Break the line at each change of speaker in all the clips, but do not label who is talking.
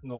No.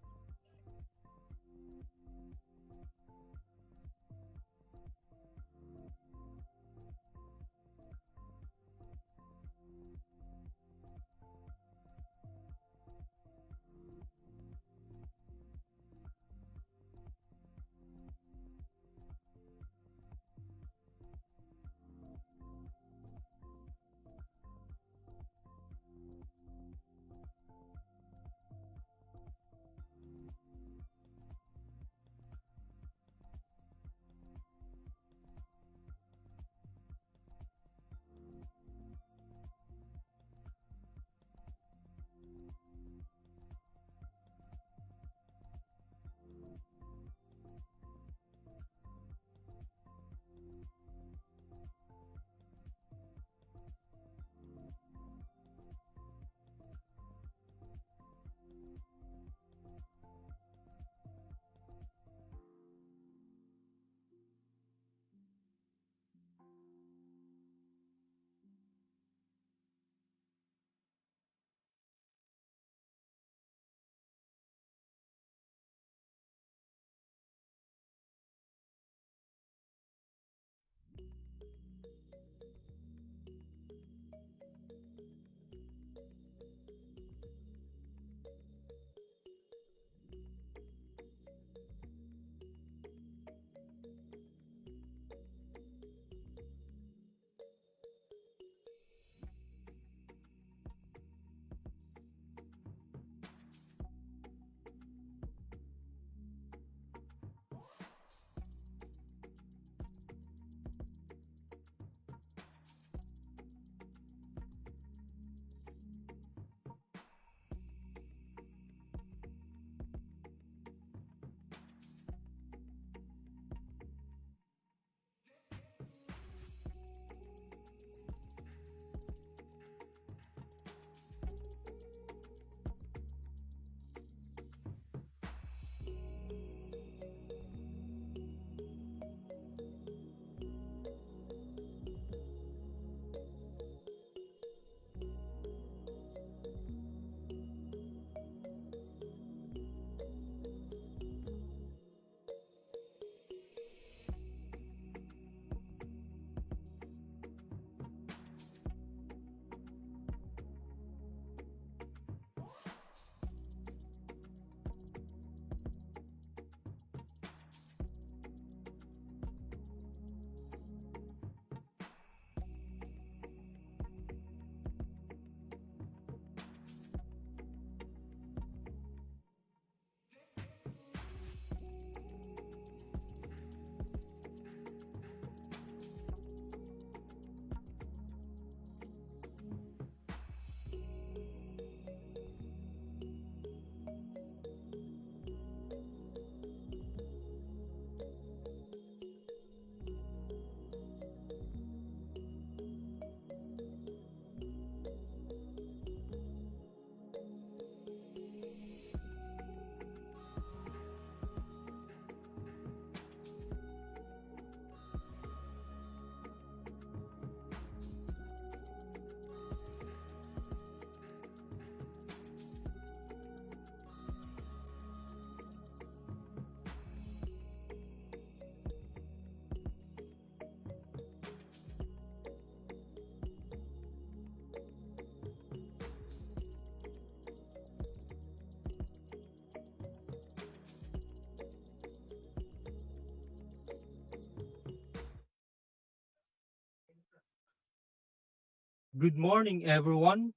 Good morning, everyone,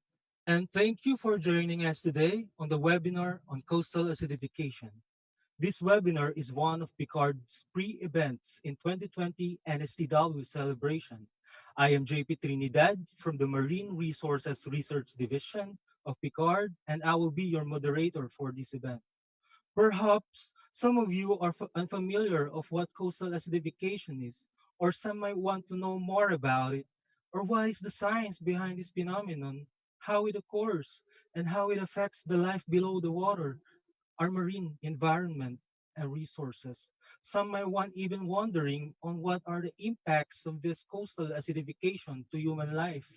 and thank you for joining us today on the webinar on coastal acidification. This webinar is one of Picard's pre-events in 2020 NSTW celebration. I am JP Trinidad from the Marine Resources Research Division of Picard, and I will be your moderator for this event. Perhaps some of you are unfamiliar of what coastal acidification is, or some might want to know more about it, or what is the science behind this phenomenon, how it occurs, and how it affects the life below the water, our marine environment and resources. Some might want even wondering on what are the impacts of this coastal acidification to human life.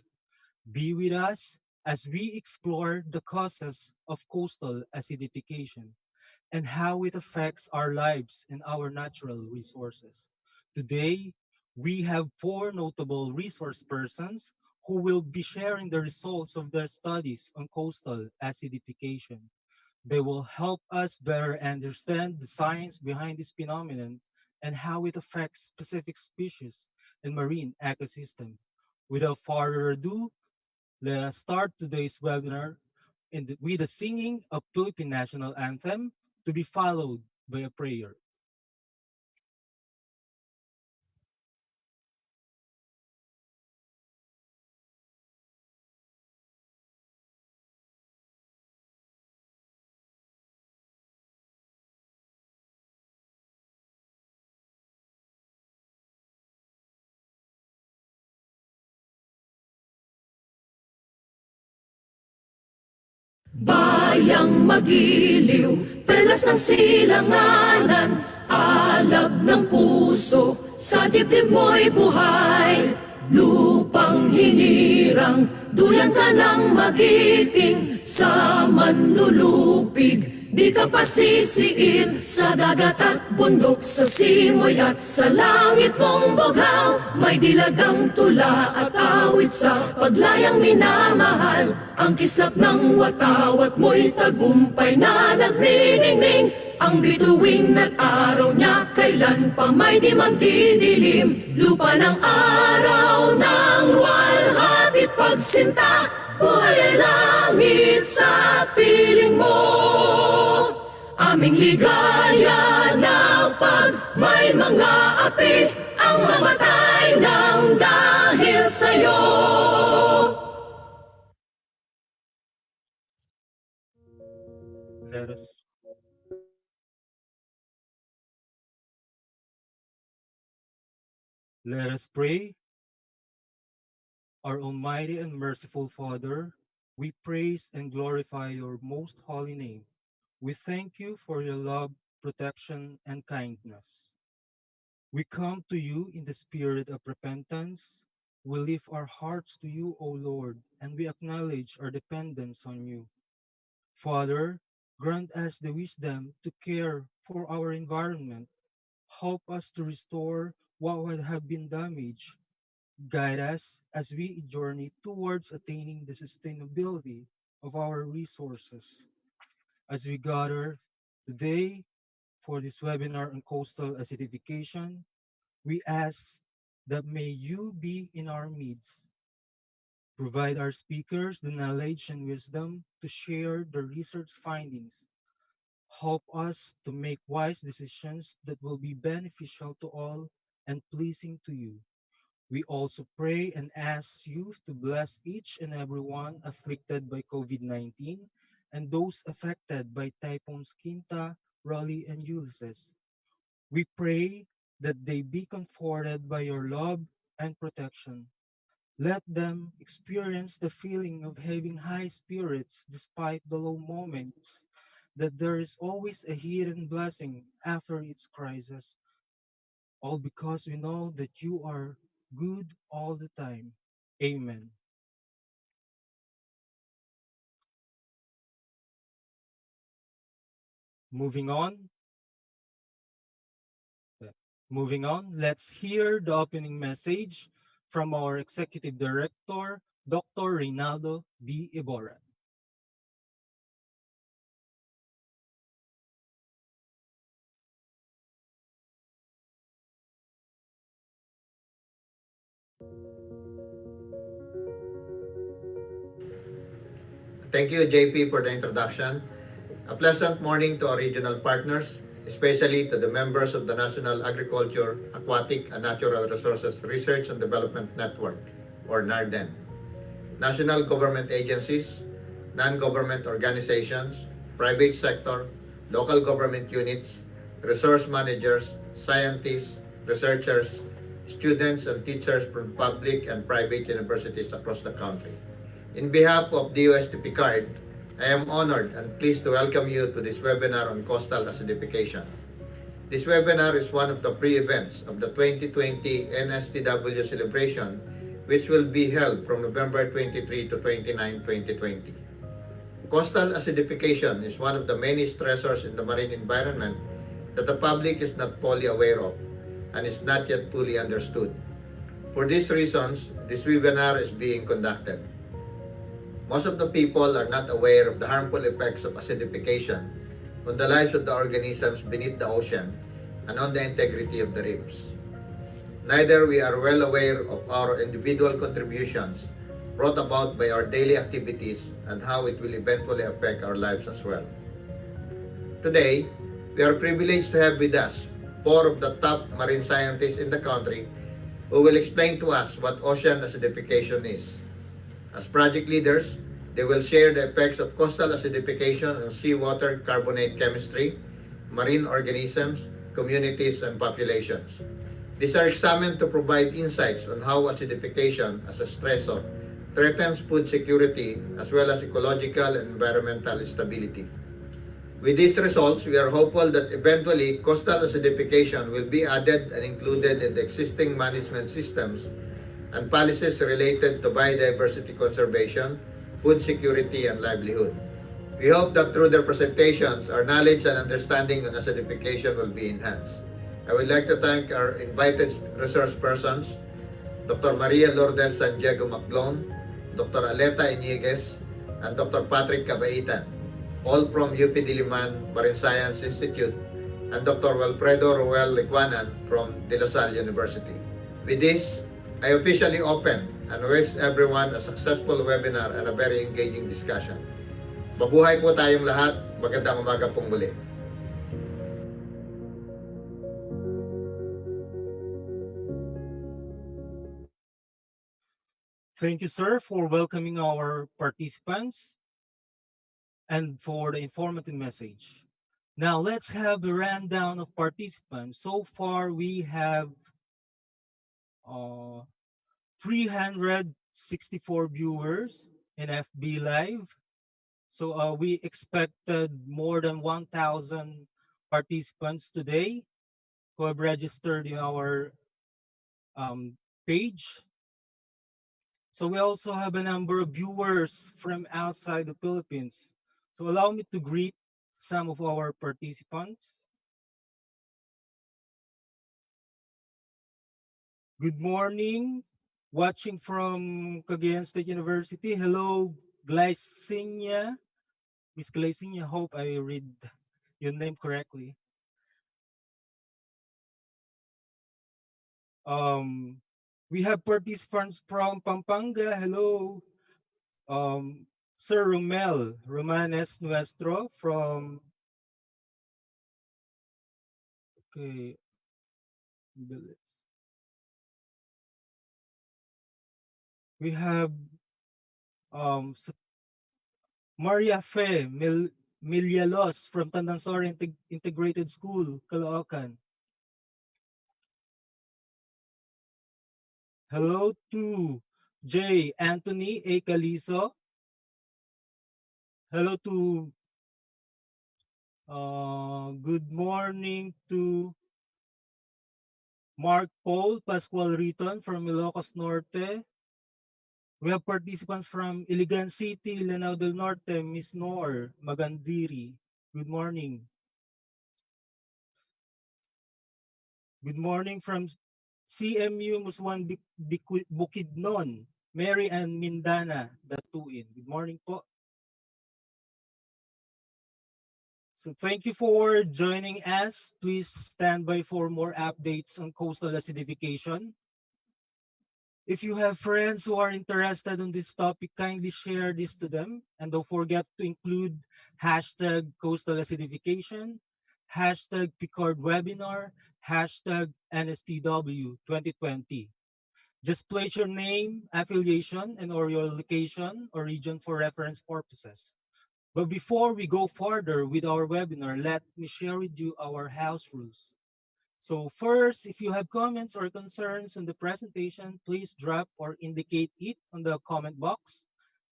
Be with us as we explore the causes of coastal acidification. and how it affects our lives and our natural resources. Today, we have four notable resource persons who will be sharing the results of their studies on coastal acidification. They will help us better understand the science behind this phenomenon and how it affects specific species and marine ecosystem. Without further ado, let us start today's webinar with the singing of Philippine National Anthem to be followed by a prayer.
Bayang magiliw, perlas ng silanganan, alab ng puso, sa dibdib mo'y buhay. Lupang hinirang, duyan ka ng magiting, sa manlulupig, di ka pasisiil. Sa dagat at bundok, sa simoy at sa langit mong bughaw, may dilagang tula at awit sa paglayang minamahal. Ang kislap ng watawat mo'y tagumpay na nagniningning. Ang bituin at araw niya kailan pa may di magdidilim. Lupa ng araw ng walhatit pagsinta, buhay langit sa piling mo. Aming ligaya na pag may mga api ang mamatay ng dahil sa'yo.
Let us Let us pray. Our Almighty and merciful Father, we praise and glorify your most holy name. We thank you for your love, protection, and kindness. We come to you in the spirit of repentance. We lift our hearts to you, O Lord, and we acknowledge our dependence on you. Father, grant us the wisdom to care for our environment. Help us to restore what would have been damaged. Guide us as we journey towards attaining the sustainability of our resources. As we gather today for this webinar on coastal acidification, we ask that may you be in our midst. Provide our speakers the knowledge and wisdom to share the research findings. Help us to make wise decisions that will be beneficial to all and pleasing to you. We also pray and ask you to bless each and everyone afflicted by COVID-19 and those affected by typhoons Quinta, Raleigh, and Ulysses. We pray that they be comforted by your love and protection. Let them experience the feeling of having high spirits despite the low moments, that there is always a hidden blessing after its crisis, all because we know that you are good all the time. Amen. Moving on, let's hear the opening message from our Executive Director, Dr. Reynaldo B. Iborra.
Thank you, JP, for the introduction. A pleasant morning to our regional partners, especially to the members of the National Agriculture, Aquatic, and Natural Resources Research and Development Network, or NARDEN, national government agencies, non-government organizations, private sector, local government units, resource managers, scientists, researchers, students, and teachers from public and private universities across the country. In behalf of DOST Picard, I am honored and pleased to welcome you to this webinar on coastal acidification. This webinar is one of the pre-events of the 2020 NSTW celebration, which will be held from November 23 to 29, 2020. Coastal acidification is one of the many stressors in the marine environment that the public is not fully aware of and is not yet fully understood. For these reasons, this webinar is being conducted. Most of the people are not aware of the harmful effects of acidification on the lives of the organisms beneath the ocean and on the integrity of the reefs. Neither we are well aware of our individual contributions brought about by our daily activities and how it will eventually affect our lives as well. Today, we are privileged to have with us four of the top marine scientists in the country who will explain to us what ocean acidification is. As project leaders, they will share the effects of coastal acidification on seawater carbonate chemistry, marine organisms, communities, and populations. These are examined to provide insights on how acidification as a stressor threatens food security as well as ecological and environmental stability. With these results, we are hopeful that eventually coastal acidification will be added and included in the existing management systems and policies related to biodiversity conservation, food security, and livelihood. We hope that through their presentations, our knowledge and understanding on acidification will be enhanced. I would like to thank our invited resource persons, Dr. Maria Lourdes and Diego-McGlobe, Dr. Aletta Yniguez, and Dr. Patrick Cabaitan, all from UP Diliman Marine Science Institute, and Dr. Wilfredo Roehl Licuanan from De La Salle University. With this, I officially open and wish everyone a successful webinar and a very engaging discussion. Mabuhay po tayong lahat. Magandang umaga pong muli.
Thank you, sir, for welcoming our participants and for the informative message. Now, let's have a rundown of participants. So far, we have uh, 364 viewers in FB Live. So we expected more than 1,000 participants today who have registered in our page. So we also have a number of viewers from outside the Philippines. So allow me to greet some of our participants. Good morning, watching from Cagayan State University. Hello, Glycinia. Miss Glycinia, hope I read your name correctly. Um, we have participants from Pampanga. Hello, Sir Romel Romanes Nuestro from, okay, we have um, Maria Fe Milialos from Tandansora Integrated School, Caloocan. Hello to J. Anthony A. Calizo. Hello to, good morning to Mark Paul Pascual Riton from Ilocos Norte. We have participants from Iligan City, Lanao del Norte, Miss Nor Magandiri. Good morning. Good morning from CMU Muswan Bukidnon, Mary and Mindana, Datuin. Good morning po. So thank you for joining us. Please stand by for more updates on coastal acidification. If you have friends who are interested in this topic, kindly share this to them. And don't forget to include hashtag coastal acidification, hashtag Picard webinar, hashtag NSTW 2020. Just place your name, affiliation, and or your location or region for reference purposes. But before we go further with our webinar, let me share with you our house rules. So first, if you have comments or concerns on the presentation, please drop or indicate it on the comment box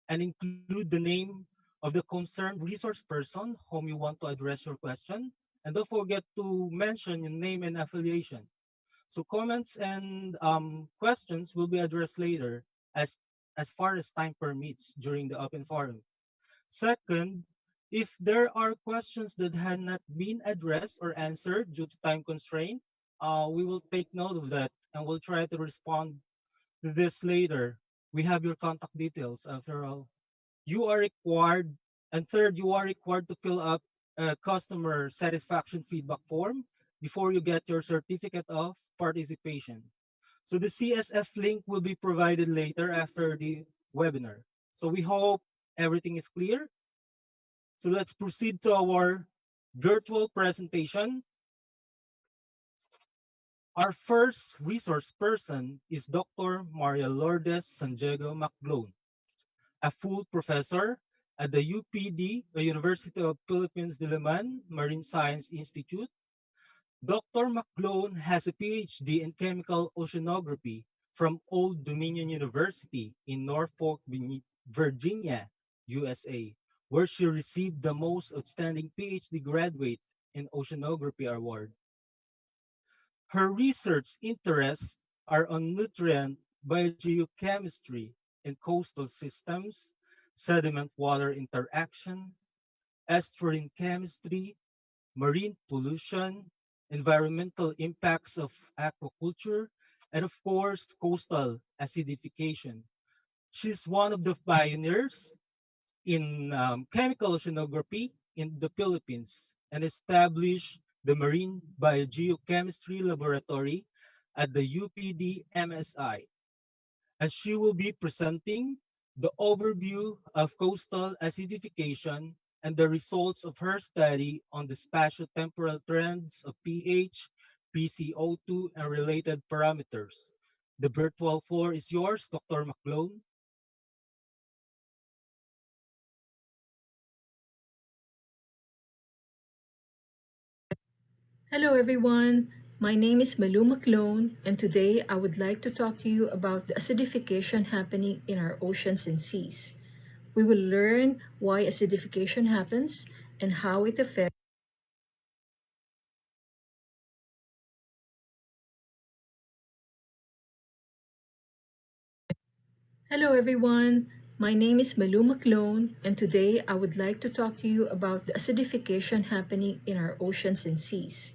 and include the name of the concerned resource person whom you want to address your question. And don't forget to mention your name and affiliation. So comments and questions will be addressed later as far as time permits during the open forum. Second, if there are questions that had not been addressed or answered due to time constraint, we will take note of that and we'll try to respond to this later. We have your contact details after all. You are required, and third, you are required to fill up a customer satisfaction feedback form before you get your certificate of participation. So the CSF link will be provided later after the webinar. So we hope everything is clear. So let's proceed to our virtual presentation. Our first resource person is Dr. Maria Lourdes Diego-McGlobe, a full professor at the UPD, the University of Philippines Diliman Marine Science Institute. Dr. McGlobe has a Ph.D. in chemical oceanography from Old Dominion University in Norfolk, Virginia, USA, where she received the most outstanding Ph.D. graduate in oceanography award. Her research interests are on nutrient biogeochemistry and coastal systems, sediment-water interaction, estuarine chemistry, marine pollution, environmental impacts of aquaculture, and of course, coastal acidification. She's one of the pioneers in chemical oceanography in the Philippines and established the Marine Biogeochemistry Laboratory at the UPD MSI. And she will be presenting the overview of coastal acidification and the results of her study on the spatio-temporal trends of pH, PCO2, and related parameters. The virtual floor is yours, Dr. McGlobe.
Hello everyone, my name is Malu McLone and today I would like to talk to you about the acidification happening in our oceans and seas. We will learn why acidification happens and how it affects Hello everyone, my name is Malu McLone and today I would like to talk to you about the acidification happening in our oceans and seas.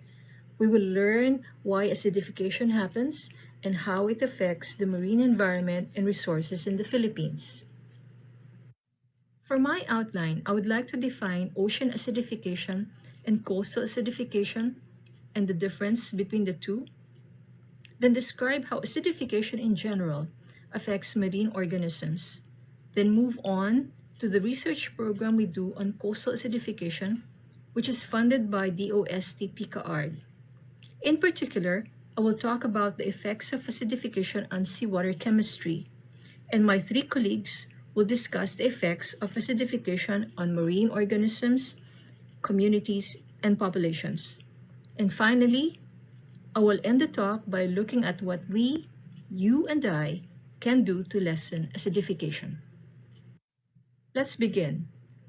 We will learn why acidification happens and how it affects the marine environment and resources in the Philippines. For my outline, I would like to define ocean acidification and coastal acidification and the difference between the two, then describe how acidification in general affects marine organisms, then move on to the research program we do on coastal acidification, which is funded by DOST PICAARD. In particular, I will talk about the effects of acidification on seawater chemistry, and my three colleagues will discuss the effects of acidification on marine organisms, communities, and populations. And finally, I will end the talk by looking at what we, you and I, can do to lessen acidification. Let's begin.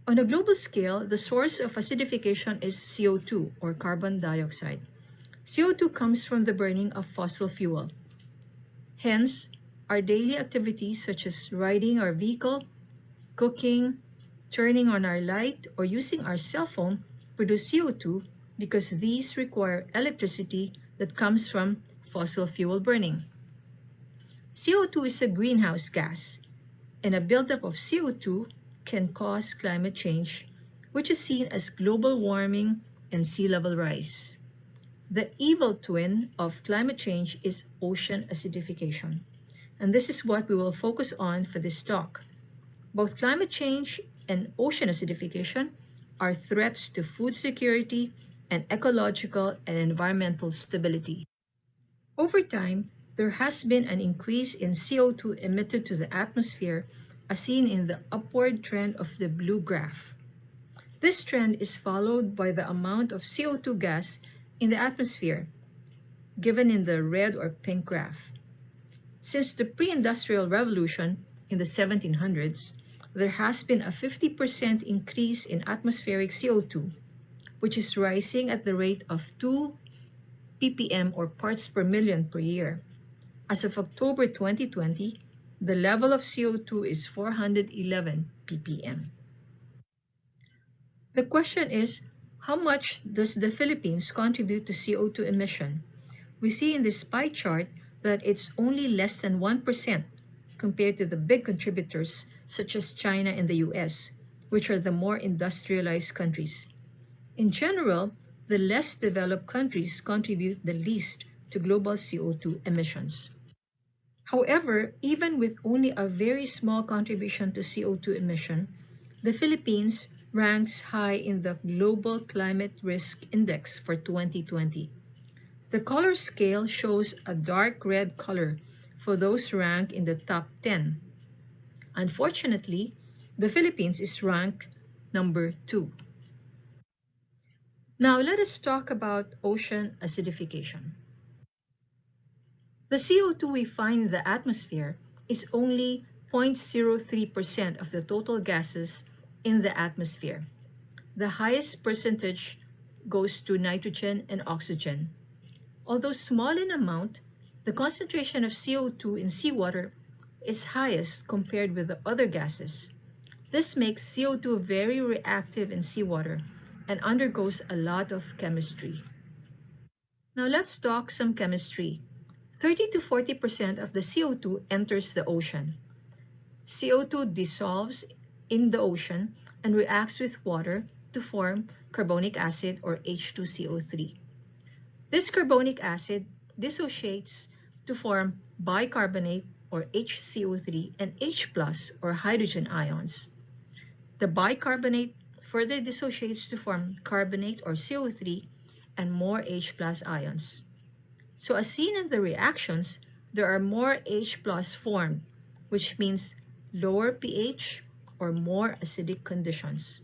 On a global scale, the source of acidification is CO2, or carbon dioxide. CO2 comes from the burning of fossil fuel. Hence, our daily activities such as riding our vehicle, cooking, turning on our light, or using our cell phone produce CO2 because these require electricity that comes from fossil fuel burning. CO2 is a greenhouse gas, and a buildup of CO2 can cause climate change, which is seen as global warming and sea level rise. The evil twin of climate change is ocean acidification, and this is what we will focus on for this talk. Both climate change and ocean acidification are threats to food security and ecological and environmental stability. Over time, there has been an increase in CO2 emitted to the atmosphere as seen in the upward trend of the blue graph. This trend is followed by the amount of CO2 gas in the atmosphere, given in the red or pink graph. Since the pre-industrial revolution in the 1700s, there has been a 50% increase in atmospheric CO2, which is rising at the rate of 2 ppm or parts per million per year. As of October 2020, the level of CO2 is 411 ppm. The question is, how much does the Philippines contribute to CO2 emission? We see in this pie chart that it's only less than 1% compared to the big contributors such as China and the US, which are the more industrialized countries. In general, the less developed countries contribute the least to global CO2 emissions. However, even with only a very small contribution to CO2 emission, the Philippines ranks high in the Global Climate Risk Index for 2020. The color scale shows a dark red color for those ranked in the top 10. Unfortunately, the Philippines is ranked number 2. Now let us talk about ocean acidification. The CO2 we find in the atmosphere is only 0.03% of the total gases in the atmosphere. The highest percentage goes to nitrogen and oxygen. Although small in amount, the concentration of CO2 in seawater is highest compared with the other gases. This makes CO2 very reactive in seawater and undergoes a lot of chemistry. Now let's talk some chemistry. 30 to 40% of the CO2 enters the ocean. CO2 dissolves in the ocean and reacts with water to form carbonic acid or H2CO3. This carbonic acid dissociates to form bicarbonate or HCO3 and H+ or hydrogen ions. The bicarbonate further dissociates to form carbonate or CO3 and more H+ ions. So as seen in the reactions, there are more H+ formed, which means lower pH or more acidic conditions.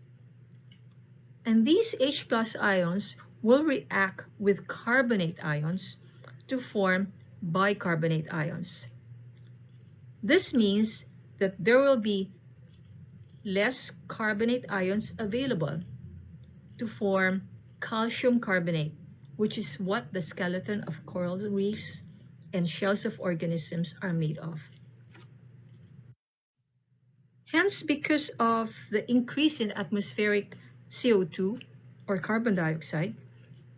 And these H+ ions will react with carbonate ions to form bicarbonate ions. This means that there will be less carbonate ions available to form calcium carbonate, which is what the skeleton of coral reefs and shells of organisms are made of. Hence, because of the increase in atmospheric CO2 or carbon dioxide,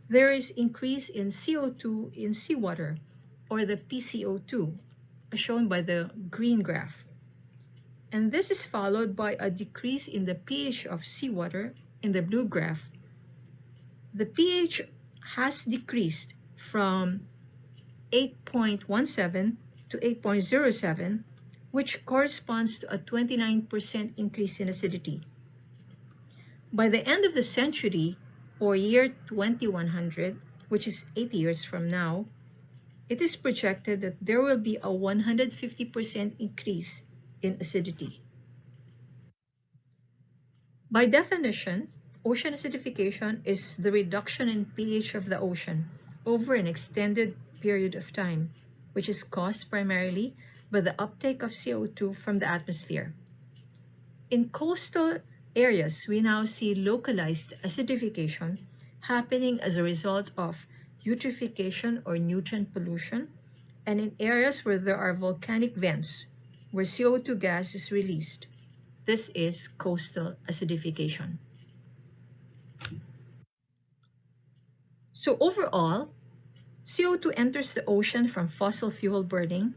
there is increase in CO2 in seawater or the PCO2, as shown by the green graph. And this is followed by a decrease in the pH of seawater in the blue graph. The pH has decreased from 8.17 to 8.07, which corresponds to a 29% increase in acidity. By the end of the century, or year 2100, which is 80 years from now, it is projected that there will be a 150% increase in acidity. By definition, ocean acidification is the reduction in pH of the ocean over an extended period of time, which is caused primarily by the uptake of CO2 from the atmosphere. In coastal areas, we now see localized acidification happening as a result of eutrophication or nutrient pollution, and in areas where there are volcanic vents, where CO2 gas is released. This is coastal acidification. So overall, CO2 enters the ocean from fossil fuel burning,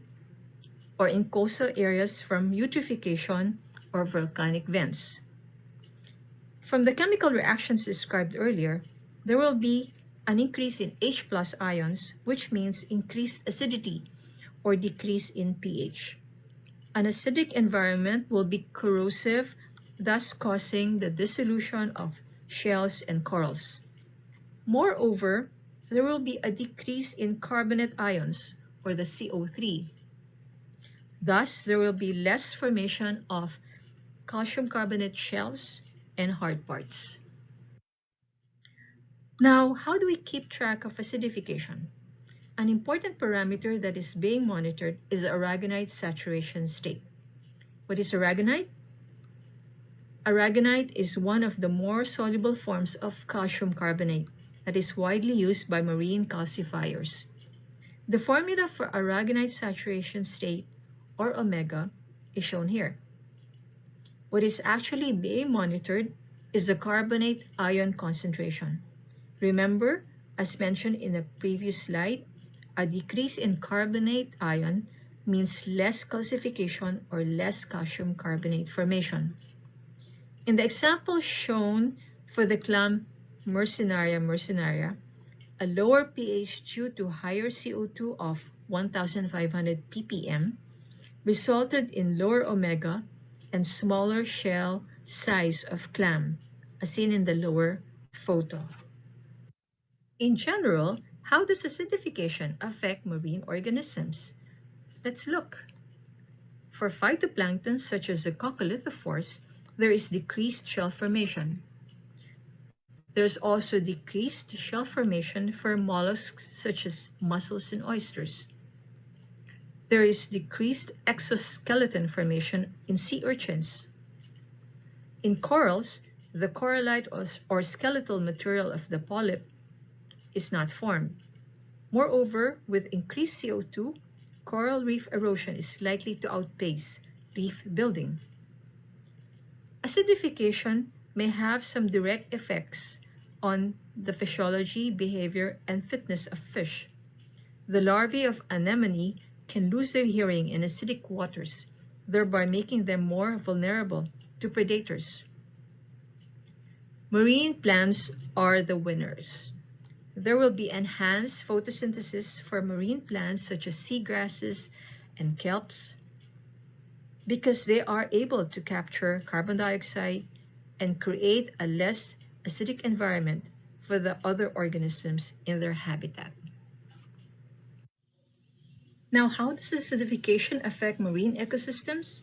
or in coastal areas from eutrophication or volcanic vents. From the chemical reactions described earlier, there will be an increase in H+ ions, which means increased acidity or decrease in pH. An acidic environment will be corrosive, thus causing the dissolution of shells and corals. Moreover, there will be a decrease in carbonate ions, or the CO3. Thus, there will be less formation of calcium carbonate shells and hard parts. Now, how do we keep track of acidification? An important parameter that is being monitored is the aragonite saturation state. What is aragonite? Aragonite is one of the more soluble forms of calcium carbonate that is widely used by marine calcifiers. The formula for aragonite saturation state, or omega, is shown here. What is actually being monitored is the carbonate ion concentration. Remember, as mentioned in the previous slide, a decrease in carbonate ion means less calcification or less calcium carbonate formation. In the example shown for the clam mercenaria, a lower pH due to higher CO2 of 1,500 ppm resulted in lower omega and smaller shell size of clam, as seen in the lower photo. In general, how does acidification affect marine organisms? Let's look. For phytoplankton such as the coccolithophores, there is decreased shell formation. There's also decreased shell formation for mollusks such as mussels and oysters. There is decreased exoskeleton formation in sea urchins. In corals, the corallite or skeletal material of the polyp is not formed. Moreover, with increased CO2, coral reef erosion is likely to outpace reef building. Acidification may have some direct effects on the physiology, behavior, and fitness of fish. The larvae of anemone can lose their hearing in acidic waters, thereby making them more vulnerable to predators. Marine plants are the winners. There will be enhanced photosynthesis for marine plants such as seagrasses and kelps because they are able to capture carbon dioxide and create a less acidic environment for the other organisms in their habitat. Now, how does acidification affect marine ecosystems?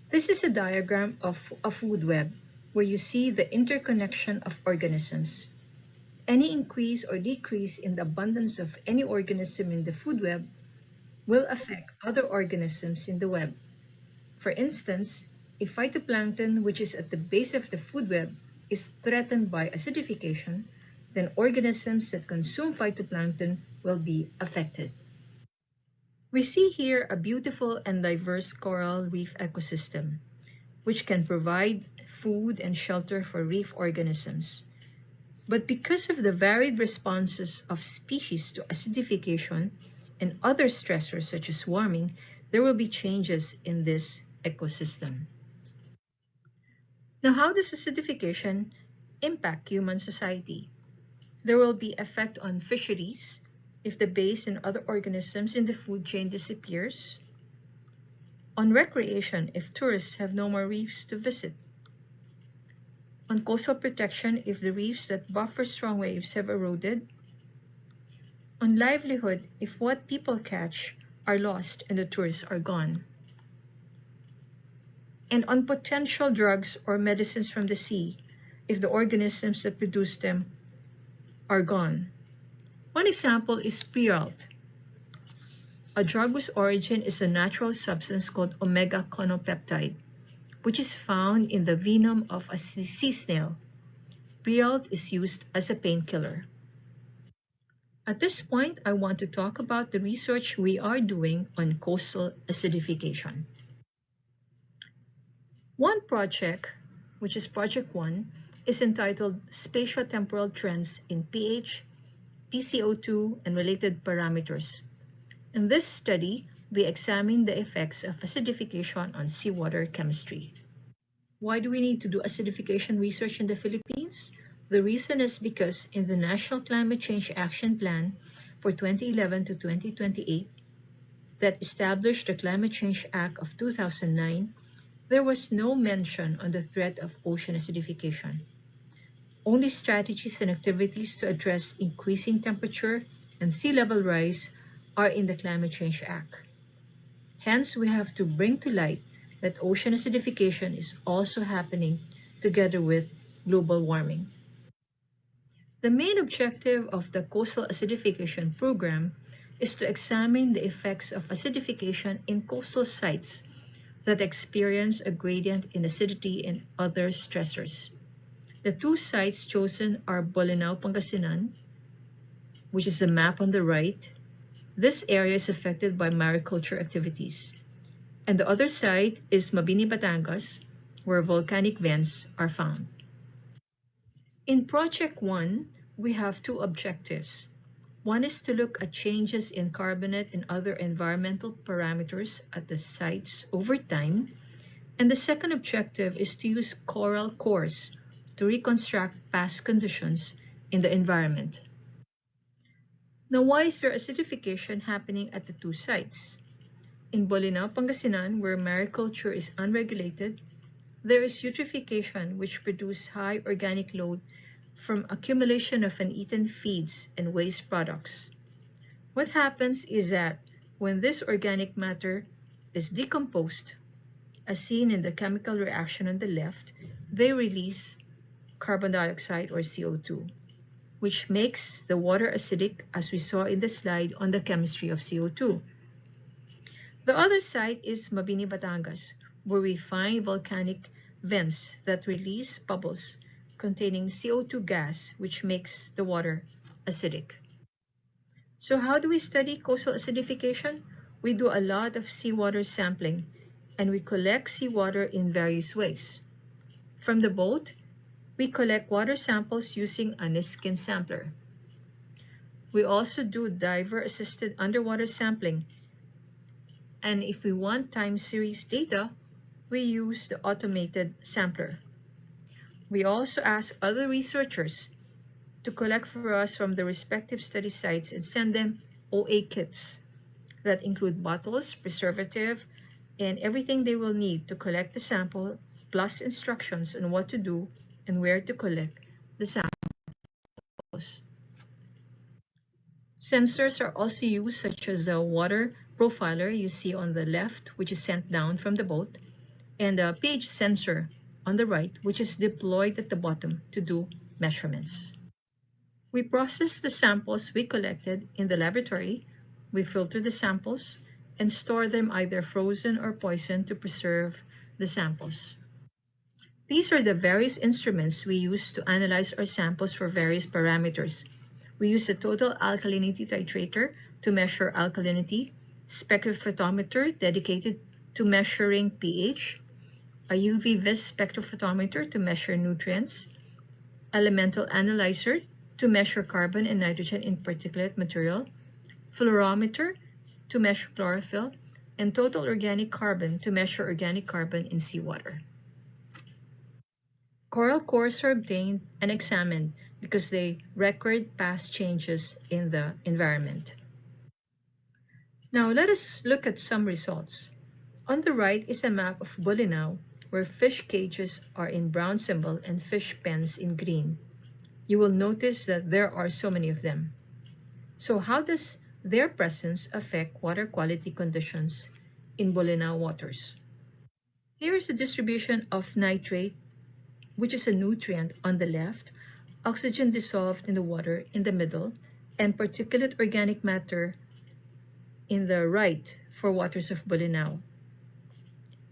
This is a diagram of a food web where you see the interconnection of organisms. Any increase or decrease in the abundance of any organism in the food web will affect other organisms in the web. For instance, if phytoplankton, which is at the base of the food web, is threatened by acidification, then organisms that consume phytoplankton will be affected. We see here a beautiful and diverse coral reef ecosystem, which can provide food and shelter for reef organisms. But because of the varied responses of species to acidification and other stressors such as warming, there will be changes in this ecosystem. Now, how does acidification impact human society? There will be effect on fisheries if the base and other organisms in the food chain disappears, on recreation if tourists have no more reefs to visit, on coastal protection if the reefs that buffer strong waves have eroded, on livelihood if what people catch are lost and the tourists are gone, and on potential drugs or medicines from the sea if the organisms that produce them are gone. One example is Pyralt, a drug whose origin is a natural substance called omega-conopeptide, which is found in the venom of a sea snail. Pyralt is used as a painkiller. At this point, I want to talk about the research we are doing on coastal acidification. One project, which is Project 1, is entitled Spatio-Temporal Trends in pH, PCO2, and related parameters. In this study, we examine the effects of acidification on seawater chemistry. Why do we need to do acidification research in the Philippines? The reason is because in the National Climate Change Action Plan for 2011 to 2028 that established the Climate Change Act of 2009, there was no mention on the threat of ocean acidification. Only strategies and activities to address increasing temperature and sea level rise are in the Climate Change Act. Hence, we have to bring to light that ocean acidification is also happening together with global warming. The main objective of the Coastal Acidification Program is to examine the effects of acidification in coastal sites that experience a gradient in acidity and other stressors. The two sites chosen are Bolinao, Pangasinan, which is the map on the right. This area is affected by mariculture activities. And the other site is Mabini, Batangas, where volcanic vents are found. In Project 1, we have two objectives. One is to look at changes in carbonate and other environmental parameters at the sites over time, and the second objective is to use coral cores to reconstruct past conditions in the environment. Now, why is there acidification happening at the two sites? In Bolinao, Pangasinan, where mariculture is unregulated, there is eutrophication, which produces high organic load from accumulation of uneaten feeds and waste products. What happens is that when this organic matter is decomposed, as seen in the chemical reaction on the left, they release carbon dioxide or CO2, which makes the water acidic, as we saw in the slide on the chemistry of CO2. The other site is Mabini, Batangas, where we find volcanic vents that release bubbles containing CO2 gas, which makes the water acidic. So how do we study coastal acidification? We do a lot of seawater sampling, and we collect seawater in various ways. From the boat, we collect water samples using a Niskin sampler. We also do diver-assisted underwater sampling, and if we want time series data, we use the automated sampler. We also ask other researchers to collect for us from the respective study sites and send them OA kits that include bottles, preservative, and everything they will need to collect the sample, plus instructions on what to do and where to collect the samples. Sensors are also used, such as the water profiler you see on the left, which is sent down from the boat, and the pH sensor on the right, which is deployed at the bottom to do measurements. We process the samples we collected in the laboratory, we filter the samples, and store them either frozen or poisoned to preserve the samples. These are the various instruments we use to analyze our samples for various parameters. We use a total alkalinity titrator to measure alkalinity, spectrophotometer dedicated to measuring pH, a UV-Vis spectrophotometer to measure nutrients, elemental analyzer to measure carbon and nitrogen in particulate material, fluorometer to measure chlorophyll, and total organic carbon to measure organic carbon in seawater. Coral cores are obtained and examined because they record past changes in the environment. Now let us look at some results. On the right is a map of Bolinao, where fish cages are in brown symbol and fish pens in green. You will notice that there are so many of them. So how does their presence affect water quality conditions in Bolinao waters? Here is a distribution of nitrate, which is a nutrient, on the left, oxygen dissolved in the water in the middle, and particulate organic matter in the right for waters of Bolinao.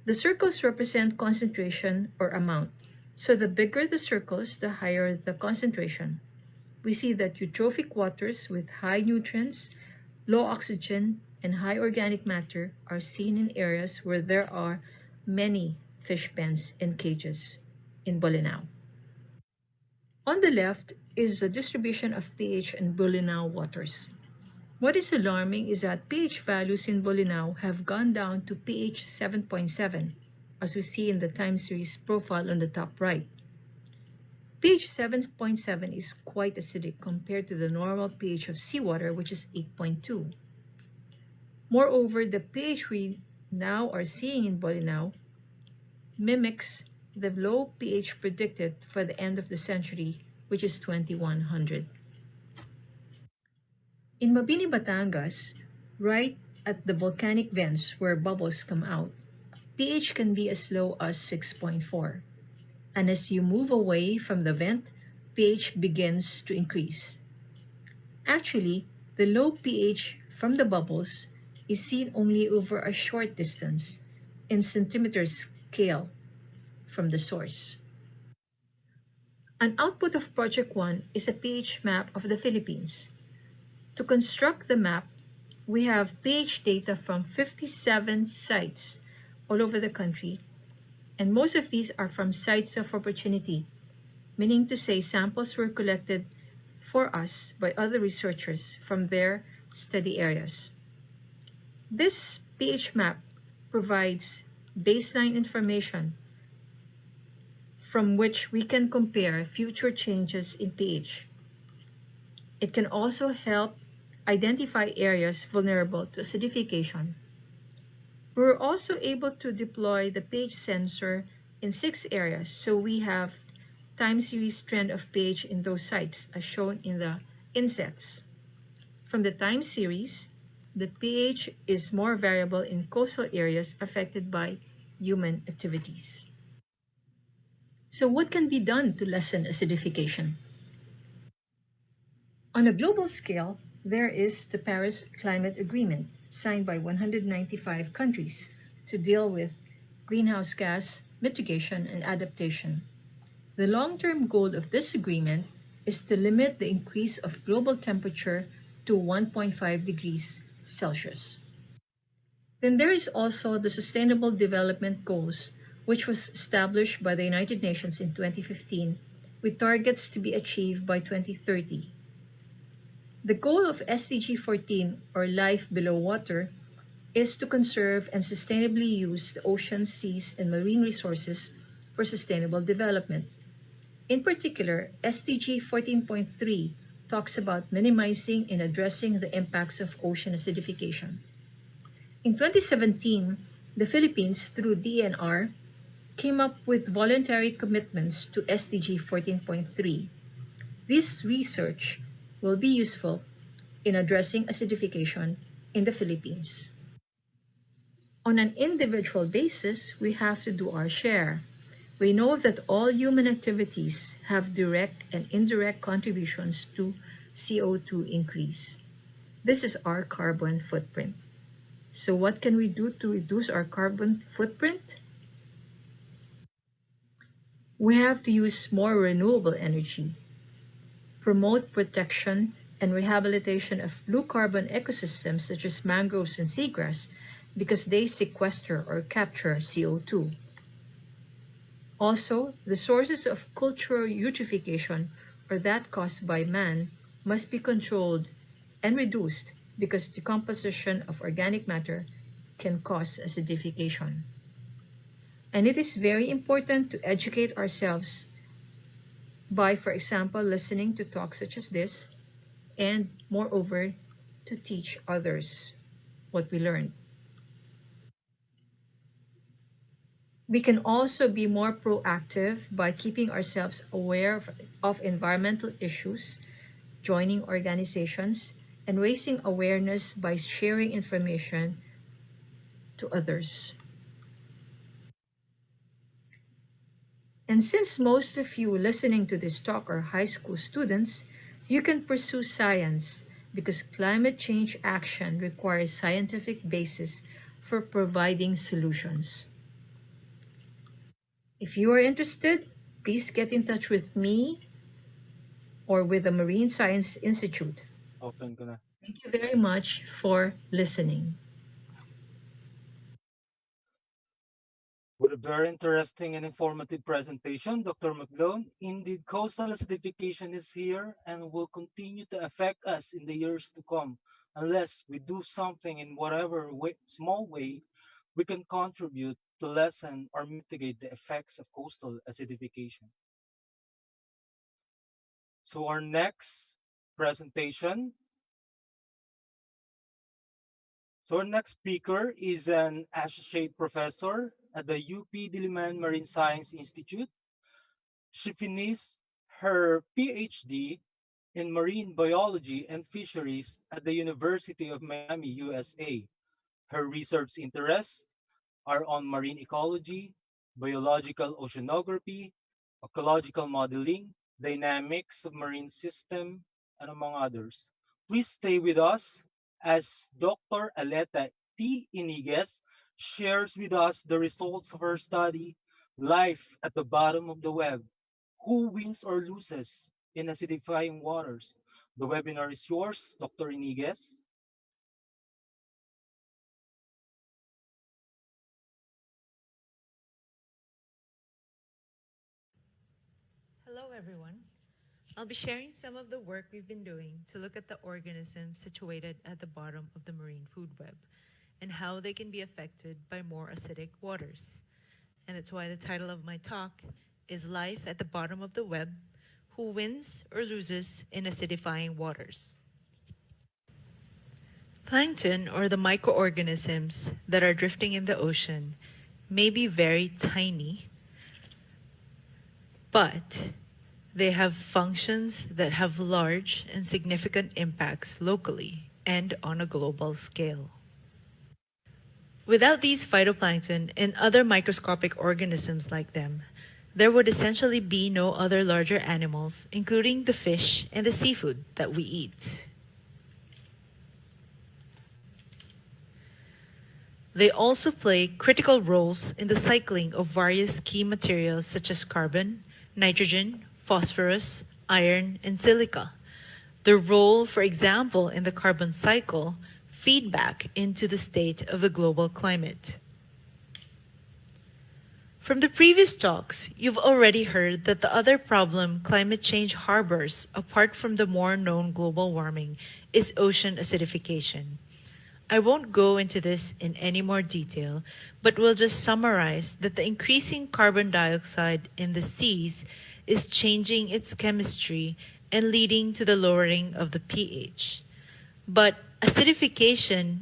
The circles represent concentration or amount, so the bigger the circles, the higher the concentration. We see that eutrophic waters with high nutrients, low oxygen, and high organic matter are seen in areas where there are many fish pens and cages in Bolinao. On the left is the distribution of pH in Bolinao waters. What is alarming is that pH values in Bolinao have gone down to pH 7.7, as we see in the time series profile on the top right. pH 7.7 is quite acidic compared to the normal pH of seawater, which is 8.2. Moreover, the pH we now are seeing in Bolinao mimics the low pH predicted for the end of the century, which is 2100. In Mabini, Batangas, right at the volcanic vents where bubbles come out, pH can be as low as 6.4. And as you move away from the vent, pH begins to increase. Actually, the low pH from the bubbles is seen only over a short distance, in centimeter scale from the source. An output of Project 1 is a pH map of the Philippines. To construct the map, we have pH data from 57 sites all over the country, and most of these are from sites of opportunity, meaning to say samples were collected for us by other researchers from their study areas. This pH map provides baseline information from which we can compare future changes in pH. It can also help identify areas vulnerable to acidification. We were also able to deploy the pH sensor in 6 areas, so we have time series trend of pH in those sites as shown in the insets. From the time series, the pH is more variable in coastal areas affected by human activities. So what can be done to lessen acidification? On a global scale, there is the Paris Climate Agreement, signed by 195 countries to deal with greenhouse gas mitigation and adaptation. The long-term goal of this agreement is to limit the increase of global temperature to 1.5 degrees Celsius. Then there is also the Sustainable Development Goals, which was established by the United Nations in 2015 with targets to be achieved by 2030. The goal of SDG 14, or Life Below Water, is to conserve and sustainably use the oceans, seas, and marine resources for sustainable development. In particular, SDG 14.3 talks about minimizing and addressing the impacts of ocean acidification. In 2017, the Philippines, through DNR, came up with voluntary commitments to SDG 14.3. This research will be useful in addressing acidification in the Philippines. On an individual basis, we have to do our share. We know that all human activities have direct and indirect contributions to CO2 increase. This is our carbon footprint. So what can we do to reduce our carbon footprint? We have to use more renewable energy, promote protection and rehabilitation of blue carbon ecosystems such as mangroves and seagrass because they sequester or capture CO2. Also, the sources of cultural eutrophication, or that caused by man, must be controlled and reduced because decomposition of organic matter can cause acidification. And it is very important to educate ourselves by, for example, listening to talks such as this, and moreover, to teach others what we learned. We can also be more proactive by keeping ourselves aware of environmental issues, joining organizations, and raising awareness by sharing information to others. And since most of you listening to this talk are high school students, you can pursue science because climate change action requires scientific basis for providing solutions. If you are interested, please get in touch with me or with the Marine Science Institute.
Open ko na.
Thank you very much for listening.
With a very interesting and informative presentation, Dr. McGlobe. Indeed, coastal acidification is here and will continue to affect us in the years to come unless we do something in whatever small way we can contribute to lessen or mitigate the effects of coastal acidification. So our next presentation, so our next speaker is an associate professor at the UP Diliman Marine Science Institute. She finished her Ph.D. in marine biology and fisheries at the University of Miami, USA. Her research interests are on marine ecology, biological oceanography, ecological modeling, dynamics of marine system, and among others. Please stay with us as Dr. Aletta T. Yniguez shares with us the results of her study, Life at the Bottom of the Web, Who Wins or Loses in Acidifying Waters. The webinar is yours, Dr. Yniguez.
Hello everyone. I'll be sharing some of the work we've been doing to look at the organisms situated at the bottom of the marine food web and how they can be affected by more acidic waters. And that's why the title of my talk is Life at the Bottom of the Web: Who Wins or Loses in Acidifying Waters. Plankton, or the microorganisms that are drifting in the ocean, may be very tiny, but they have functions that have large and significant impacts locally and on a global scale. Without these phytoplankton and other microscopic organisms like them, there would essentially be no other larger animals, including the fish and the seafood that we eat. They also play critical roles in the cycling of various key materials such as carbon, nitrogen, phosphorus, iron, and silica. Their role, for example, in the carbon cycle, feedback into the state of the global climate. From the previous talks, you've already heard that the other problem climate change harbors, apart from the more known global warming, is ocean acidification. I won't go into this in any more detail, but will just summarize that the increasing carbon dioxide in the seas is changing its chemistry and leading to the lowering of the pH. But acidification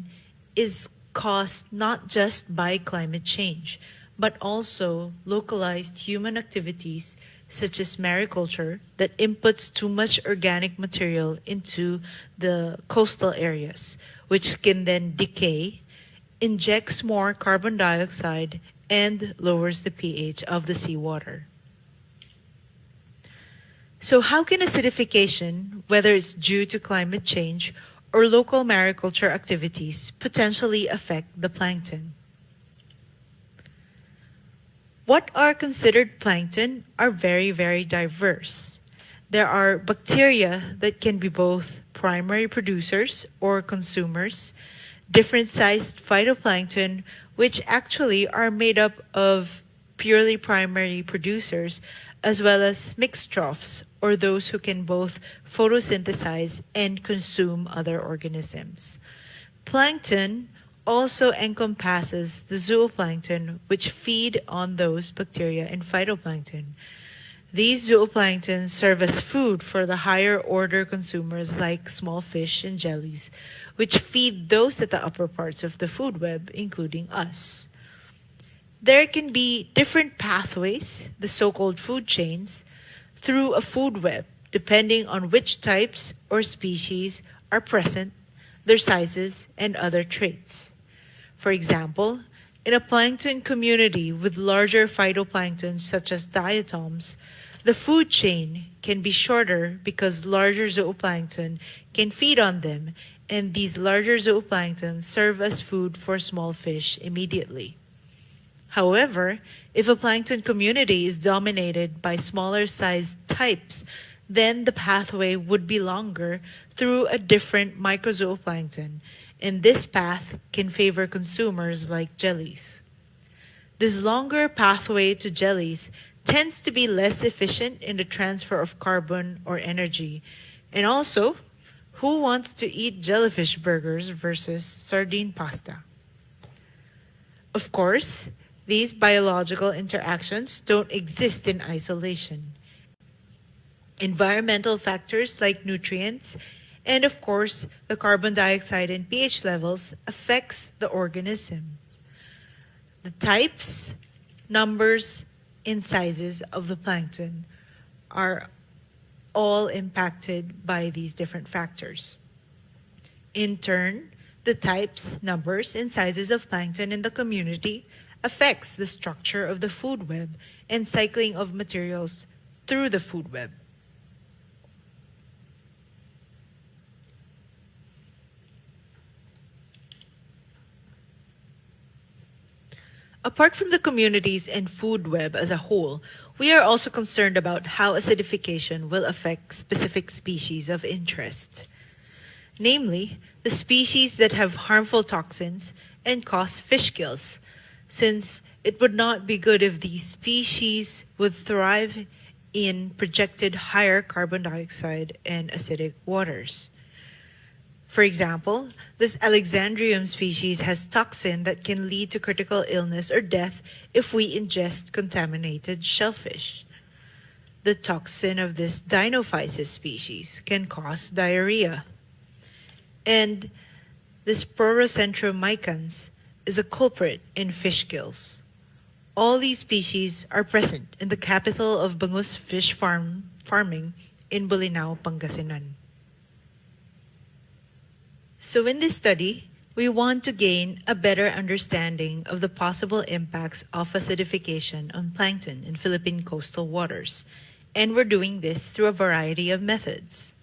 is caused not just by climate change, but also localized human activities such as mariculture that inputs too much organic material into the coastal areas, which can then decay, injects more carbon dioxide, and lowers the pH of the seawater. So how can acidification, whether it's due to climate change or local mariculture activities, potentially affect the plankton? What are considered plankton are very, very diverse. There are bacteria that can be both primary producers or consumers, different sized phytoplankton, which actually are made up of purely primary producers, as well as mixtrophes, or those who can both photosynthesize and consume other organisms. Plankton also encompasses the zooplankton, which feed on those bacteria and phytoplankton. These zooplankton serve as food for the higher order consumers like small fish and jellies, which feed those at the upper parts of the food web, including us. There can be different pathways, the so-called food chains, through a food web, depending on which types or species are present, their sizes, and other traits. For example, in a plankton community with larger phytoplankton such as diatoms, the food chain can be shorter because larger zooplankton can feed on them, and these larger zooplankton serve as food for small fish immediately. However, if a plankton community is dominated by smaller sized types, then the pathway would be longer through a different microzooplankton, and this path can favor consumers like jellies. This longer pathway to jellies tends to be less efficient in the transfer of carbon or energy, and also, who wants to eat jellyfish burgers versus sardine pasta? Of course, these biological interactions don't exist in isolation. Environmental factors like nutrients and of course the carbon dioxide and pH levels affects the organism. The types, numbers, and sizes of the plankton are all impacted by these different factors. In turn, the types, numbers, and sizes of plankton in the community affects the structure of the food web and cycling of materials through the food web. Apart from the communities and food web as a whole, we are also concerned about how acidification will affect specific species of interest, namely the species that have harmful toxins and cause fish kills, since it would not be good if these species would thrive in projected higher carbon dioxide and acidic waters. For example, this Alexandrium species has toxin that can lead to critical illness or death if we ingest contaminated shellfish. The toxin of this Dinophysis species can cause diarrhea. And this Porocentrum micans is a culprit in fish gills. All these species are present in the capital of Bangus fish farming in Bolinao, Pangasinan. So in this study, we want to gain a better understanding of the possible impacts of acidification on plankton in Philippine coastal waters, and we're doing this through a variety of methods.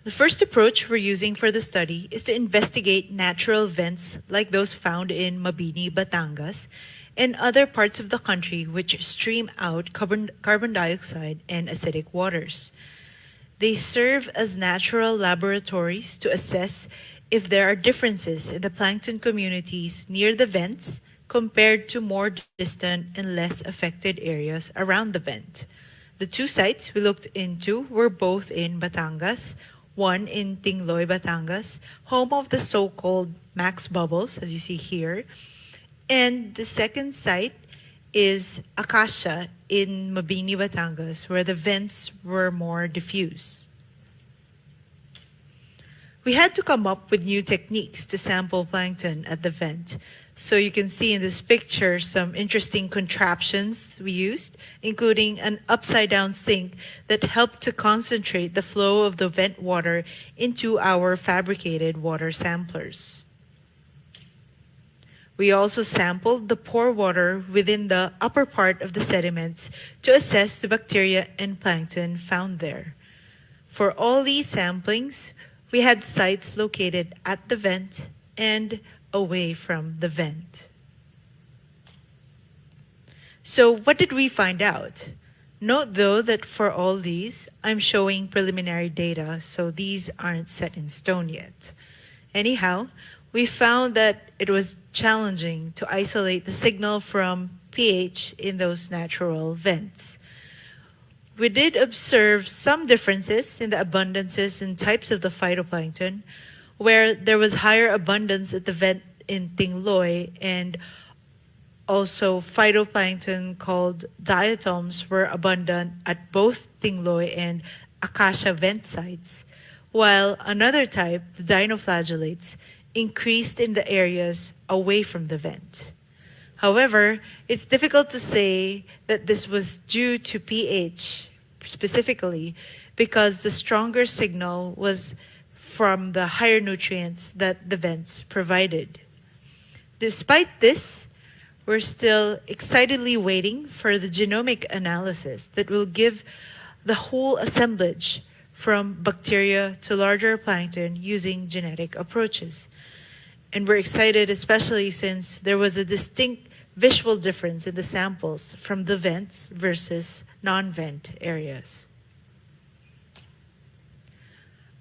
The first approach we're using for the study is to investigate natural vents like those found in Mabini, Batangas, and other parts of the country which stream out carbon dioxide and acidic waters. They serve as natural laboratories to assess if there are differences in the plankton communities near the vents compared to more distant and less affected areas around the vent. The two sites we looked into were both in Batangas, one in Tingloy, Batangas, home of the so-called max bubbles, as you see here, and the second site is Acacia in Mabini, Batangas, where the vents were more diffuse. We had to come up with new techniques to sample plankton at the vent. So you can see in this picture some interesting contraptions we used, including an upside-down sink that helped to concentrate the flow of the vent water into our fabricated water samplers. We also sampled the pore water within the upper part of the sediments to assess the bacteria and plankton found there. For all these samplings, we had sites located at the vent and away from the vent. So what did we find out? Note though that for all these, I'm showing preliminary data, so these aren't set in stone yet. Anyhow, we found that it was challenging to isolate the signal from pH in those natural vents. We did observe some differences in the abundances and types of the phytoplankton, where there was higher abundance at the vent in Tingloy, and also phytoplankton called diatoms were abundant at both Tingloy and Acacia vent sites, while another type, the dinoflagellates, increased in the areas away from the vent. However, it's difficult to say that this was due to pH specifically, because the stronger signal was from the higher nutrients that the vents provided. Despite this, we're still excitedly waiting for the genomic analysis that will give the whole assemblage from bacteria to larger plankton using genetic approaches. And we're excited especially since there was a distinct visual difference in the samples from the vents versus non-vent areas.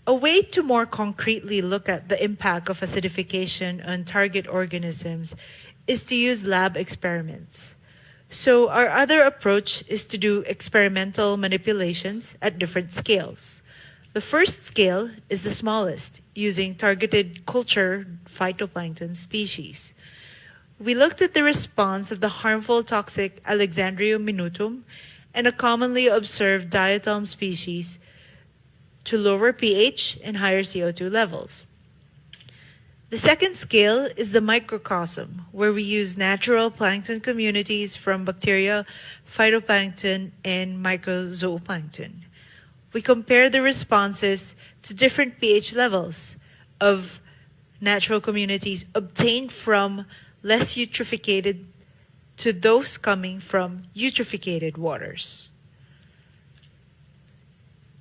A way to more concretely look at the impact of acidification on target organisms is to use lab experiments. So our other approach is to do experimental manipulations at different scales. The first scale is the smallest, using targeted culture phytoplankton species. We looked at the response of the harmful toxic Alexandrium minutum and a commonly observed diatom species to lower pH and higher CO2 levels. The second scale is the microcosm, where we use natural plankton communities from bacteria, phytoplankton, and microzooplankton. We compare the responses to different pH levels of natural communities obtained from less eutrophicated to those coming from eutrophicated waters.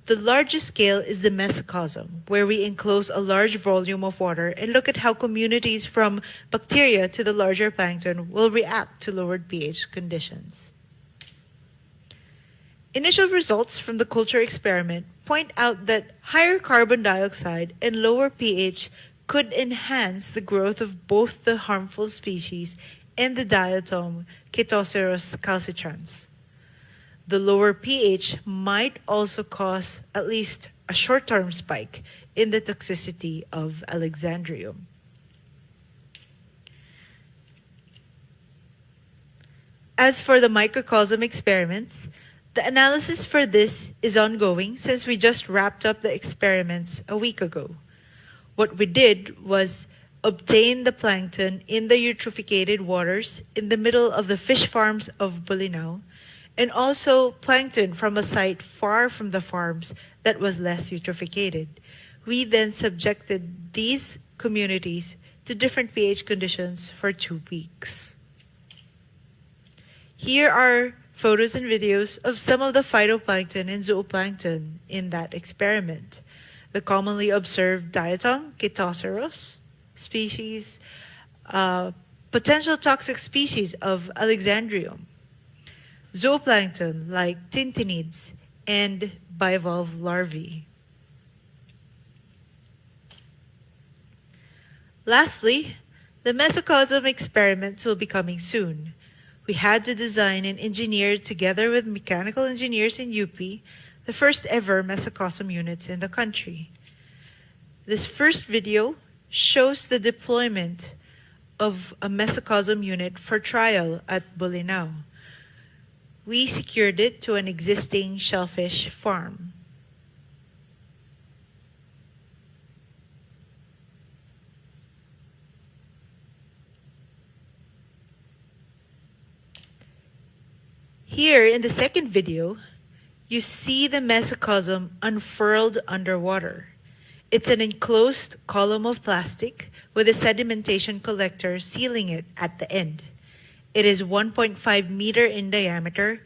The largest scale is the mesocosm, where we enclose a large volume of water and look at how communities from bacteria to the larger plankton will react to lowered pH conditions. Initial results from the culture experiment point out that higher carbon dioxide and lower pH could enhance the growth of both the harmful species and the diatom Chaetoceros calcitrans. The lower pH might also cause at least a short-term spike in the toxicity of Alexandrium. As for the microcosm experiments, the analysis for this is ongoing since we just wrapped up the experiments a week ago. What we did was obtain the plankton in the eutrophicated waters in the middle of the fish farms of Bolinao, and also plankton from a site far from the farms that was less eutrophicated. We then subjected these communities to different pH conditions for 2 weeks. Here are photos and videos of some of the phytoplankton and zooplankton in that experiment. The commonly observed diatom, Chaetoceros species, potential toxic species of Alexandrium, zooplankton like tintinids, and bivalve larvae. Lastly, the mesocosm experiments will be coming soon. We had to design and engineer together with mechanical engineers in UP the first ever mesocosm units in the country. This first video shows the deployment of a mesocosm unit for trial at Bolinao. We secured it to an existing shellfish farm. Here in the second video, you see the mesocosm unfurled underwater. It's an enclosed column of plastic with a sedimentation collector sealing it at the end. It is 1.5 meter in diameter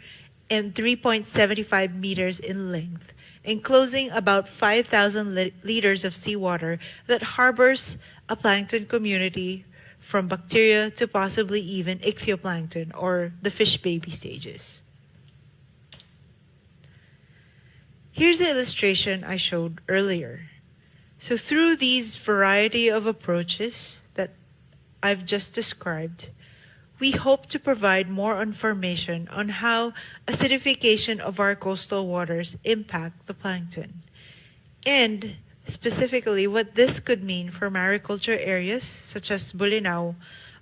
and 3.75 meters in length, enclosing about 5,000 liters of seawater that harbors a plankton community from bacteria to possibly even ichthyoplankton or the fish baby stages. Here's the illustration I showed earlier. So through these variety of approaches that I've just described, we hope to provide more information on how acidification of our coastal waters impact the plankton, and specifically what this could mean for mariculture areas such as Bolinao,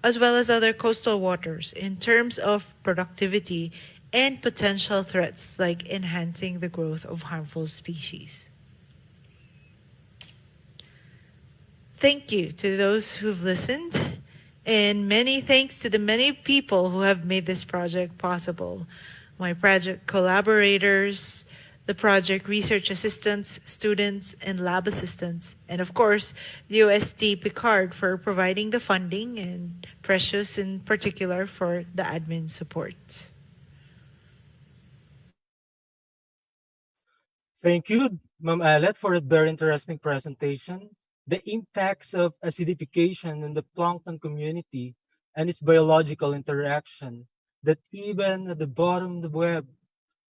as well as other coastal waters in terms of productivity and potential threats like enhancing the growth of harmful species. Thank you to those who've listened, and many thanks to the many people who have made this project possible. My project collaborators, the project research assistants, students, and lab assistants, and of course, the UST Picard for providing the funding, and Precious in particular for the admin support.
Thank you, Ma'am Aletta, for a very interesting presentation. The impacts of acidification on the plankton community and its biological interaction that even at the bottom of the web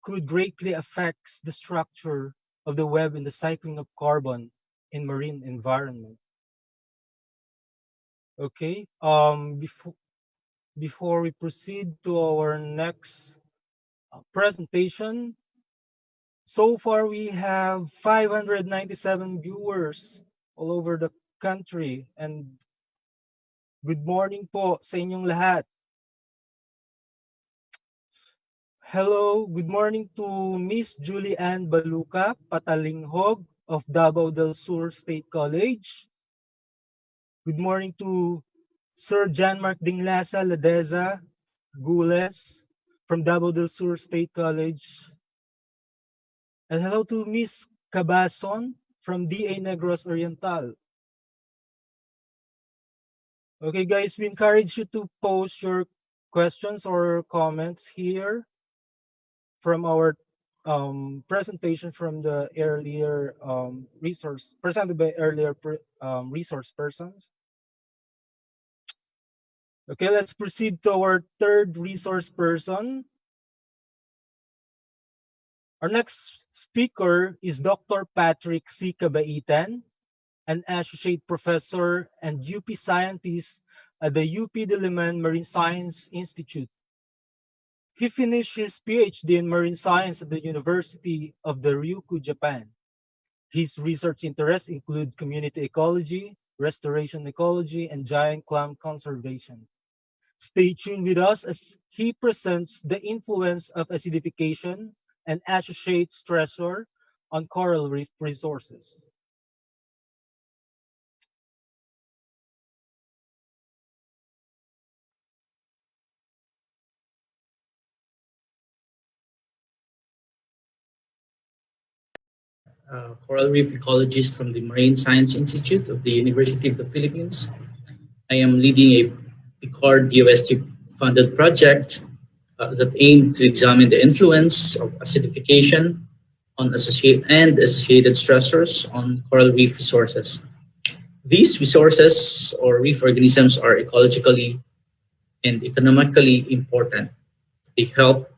could greatly affect the structure of the web and the cycling of carbon in marine environment. Okay, before we proceed to our next presentation, so far we have 597 viewers all over the country, and good morning po sa inyong lahat. Hello, good morning to Miss Julie Ann Baluca Patalinghog of Davao del Sur State College. Good morning to Sir John Mark Dinglasa Ladeza Gules from Davao del Sur State College. And hello to Miss Cabason from DA Negros Oriental. Okay, guys, we encourage you to post your questions or comments here from our presentation from the earlier resource presented by earlier resource persons. Okay, let's proceed to our third resource person. Our next speaker is Dr. Patrick C. Cabaitan, an associate professor and UP scientist at the UP Diliman Marine Science Institute. He finished his Ph.D. in marine science at the University of the Ryukyu, Japan. His research interests include community ecology, restoration ecology, and giant clam conservation. Stay tuned with us as he presents the influence of acidification and associated stressor on coral reef resources.
Coral reef ecologist from the Marine Science Institute of the University of the Philippines. I am leading a Picard UST funded project that aimed to examine the influence of acidification on associated stressors on coral reef resources. These resources or reef organisms are ecologically and economically important. They help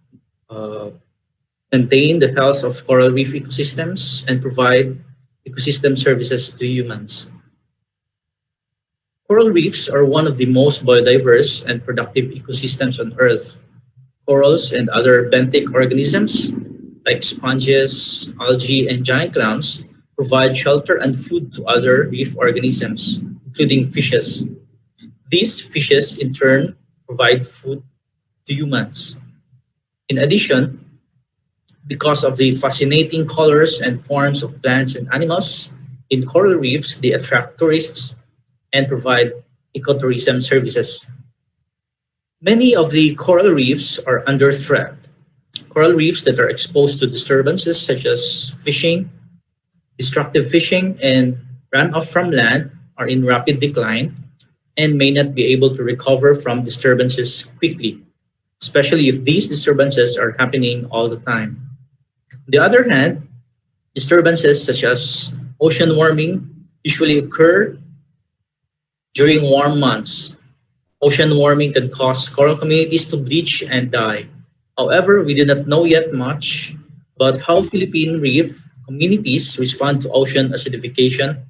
uh, maintain the health of coral reef ecosystems and provide ecosystem services to humans. Coral reefs are one of the most biodiverse and productive ecosystems on Earth. Corals and other benthic organisms, like sponges, algae, and giant clams, provide shelter and food to other reef organisms, including fishes. These fishes, in turn, provide food to humans. In addition, because of the fascinating colors and forms of plants and animals in coral reefs, they attract tourists and provide ecotourism services. Many of the coral reefs are under threat. Coral reefs that are exposed to disturbances such as fishing, destructive fishing, and runoff from land are in rapid decline and may not be able to recover from disturbances quickly, especially if these disturbances are happening all the time. On the other hand, disturbances such as ocean warming usually occur during warm months. Ocean warming can cause coral communities to bleach and die. However, we do not know yet much about how Philippine reef communities respond to ocean acidification,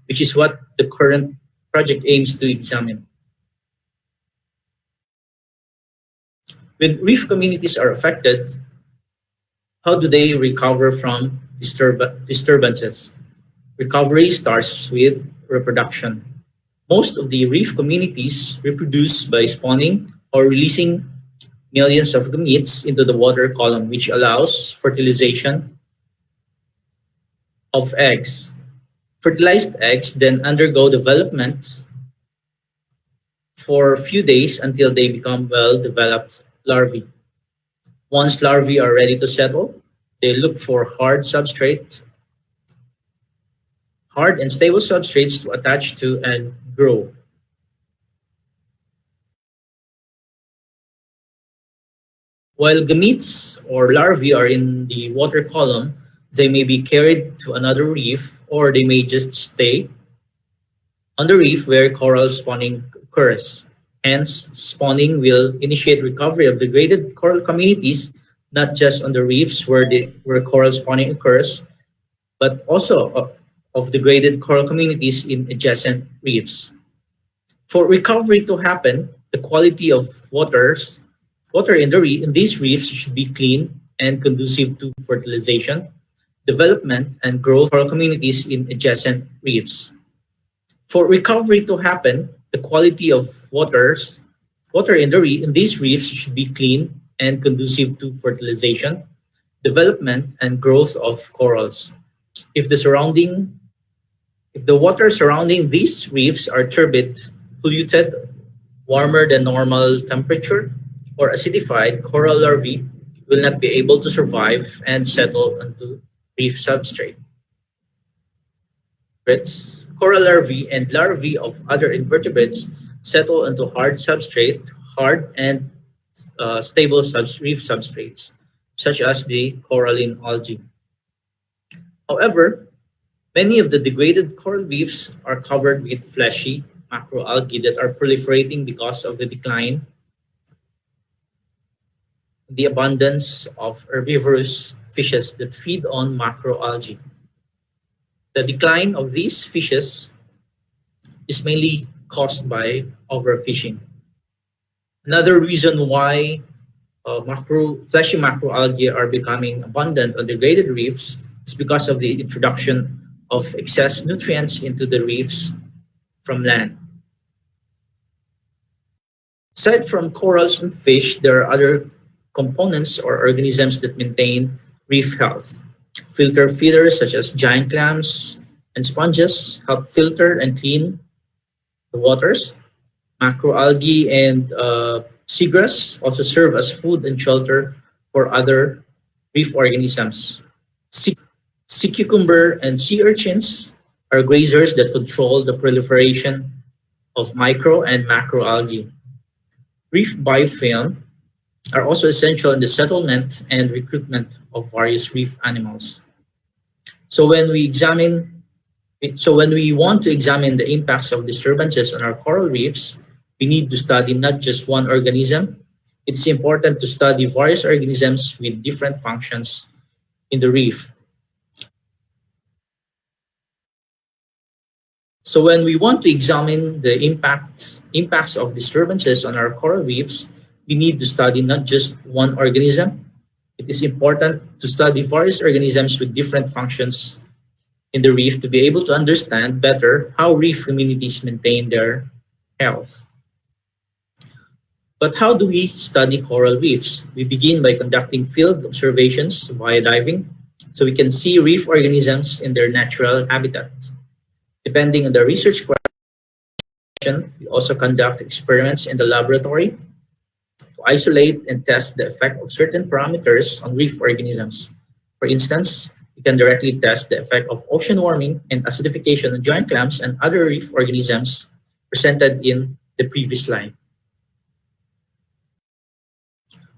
which is what the current project aims to examine. When reef communities are affected, how do they recover from disturbances? Recovery starts with reproduction. Most of the reef communities reproduce by spawning or releasing millions of gametes into the water column, which allows fertilization of eggs. Fertilized eggs then undergo development for a few days until they become well-developed larvae. Once larvae are ready to settle, they look for hard and stable substrates to attach to and grow. While gametes or larvae are in the water column, they may be carried to another reef or they may just stay on the reef where coral spawning occurs. Hence, spawning will initiate recovery of degraded coral communities, not just on the reefs where coral spawning occurs, but also of degraded coral communities in adjacent reefs. For recovery to happen, the quality of water in these reefs should be clean and conducive to fertilization, development, and growth of coral communities in adjacent reefs. For recovery to happen, the quality of water in these reefs should be clean and conducive to fertilization, development, and growth of corals. If the surrounding if the water surrounding these reefs are turbid, polluted, warmer than normal temperature, or acidified, coral larvae will not be able to survive and settle onto reef substrate. Coral larvae and larvae of other invertebrates settle onto hard and stable reef substrates, such as the coralline algae. However, many of the degraded coral reefs are covered with fleshy macroalgae that are proliferating because of the decline in the abundance of herbivorous fishes that feed on macroalgae. The decline of these fishes is mainly caused by overfishing. Another reason why fleshy macroalgae are becoming abundant on degraded reefs is because of the introduction of excess nutrients into the reefs from land. Aside from corals and fish, there are other components or organisms that maintain reef health. Filter feeders such as giant clams and sponges help filter and clean the waters. Macroalgae and seagrass also serve as food and shelter for other reef organisms. Sea, sea cucumber and sea urchins are grazers that control the proliferation of micro and macroalgae. Reef biofilm are also essential in the settlement and recruitment of various reef animals. So when we examine So when we want to examine the impacts of disturbances on our coral reefs, we need to study not just one organism. It's important to study various organisms with different functions in the reef. So when we want to examine the impacts of disturbances on our coral reefs, we need to study not just one organism. It is important to study various organisms with different functions in the reef to be able to understand better how reef communities maintain their health. But how do we study coral reefs? We begin by conducting field observations via diving so we can see reef organisms in their natural habitat. Depending on the research question, we also conduct experiments in the laboratory to isolate and test the effect of certain parameters on reef organisms. For instance, we can directly test the effect of ocean warming and acidification on giant clams and other reef organisms presented in the previous slide.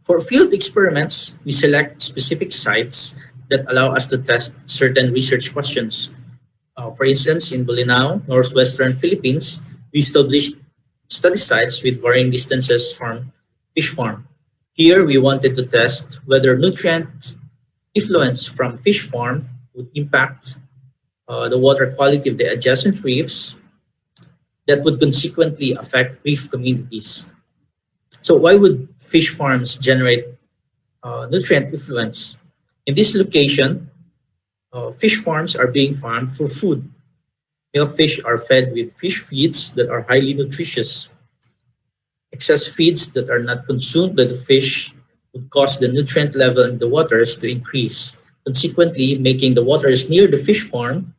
For field experiments, we select specific sites that allow us to test certain research questions. For instance, in Bolinao, northwestern Philippines, we established study sites with varying distances from fish farm. Here, we wanted to test whether nutrient effluents from fish farm would impact the water quality of the adjacent reefs that would consequently affect reef communities. So why would fish farms generate nutrient effluents? In this location, fish farms are being farmed for food. Milkfish are fed with fish feeds that are highly nutritious. Excess feeds that are not consumed by the fish would cause the nutrient level in the waters to increase, consequently making the waters near the fish farm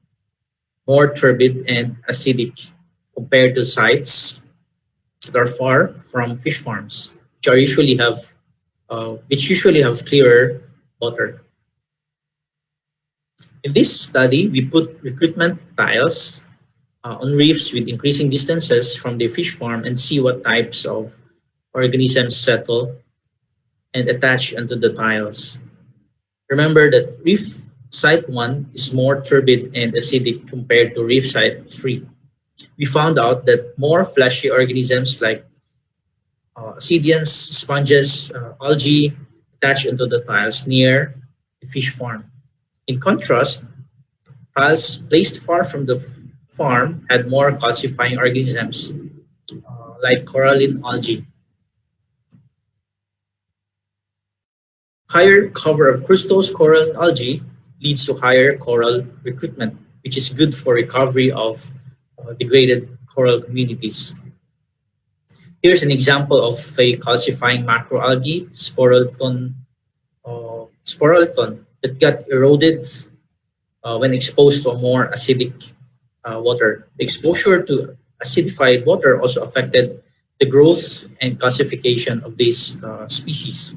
more turbid and acidic compared to sites that are far from fish farms, which usually have clearer water. In this study, we put recruitment tiles on reefs with increasing distances from the fish farm and see what types of organisms settle and attach onto the tiles. Remember that reef site 1 is more turbid and acidic compared to reef site 3. We found out that more fleshy organisms like ascidians, sponges, algae attach onto the tiles near the fish farm. In contrast, tiles placed far from the farm had more calcifying organisms like coralline algae. Higher cover of crustose coralline algae leads to higher coral recruitment, which is good for recovery of degraded coral communities. Here's an example of a calcifying macroalgae, Sporolaton, that got eroded when exposed to a more acidic water. The exposure to acidified water also affected the growth and calcification of these species.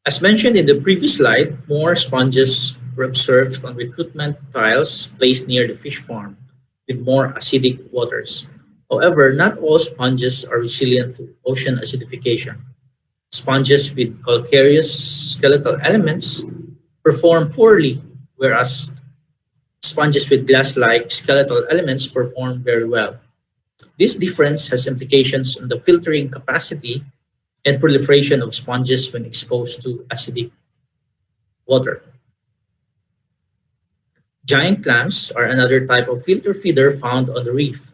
As mentioned in the previous slide, more sponges were observed on recruitment tiles placed near the fish farm with more acidic waters. However, not all sponges are resilient to ocean acidification. Sponges with calcareous skeletal elements perform poorly, whereas sponges with glass-like skeletal elements perform very well. This difference has implications on the filtering capacity and proliferation of sponges when exposed to acidic water. Giant clams are another type of filter feeder found on the reef.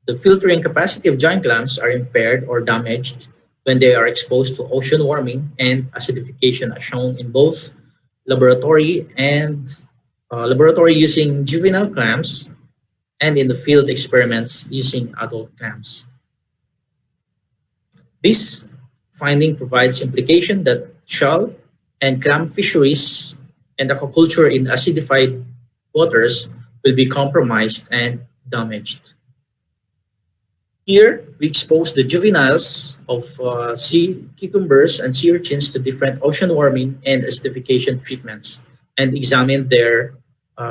The filtering capacity of giant clams are impaired or damaged when they are exposed to ocean warming and acidification, as shown in both laboratory and laboratory using juvenile clams and in the field experiments using adult clams. This finding provides implication that shell and clam fisheries and aquaculture in acidified waters will be compromised and damaged. Here, we expose the juveniles of sea cucumbers and sea urchins to different ocean warming and acidification treatments and examine their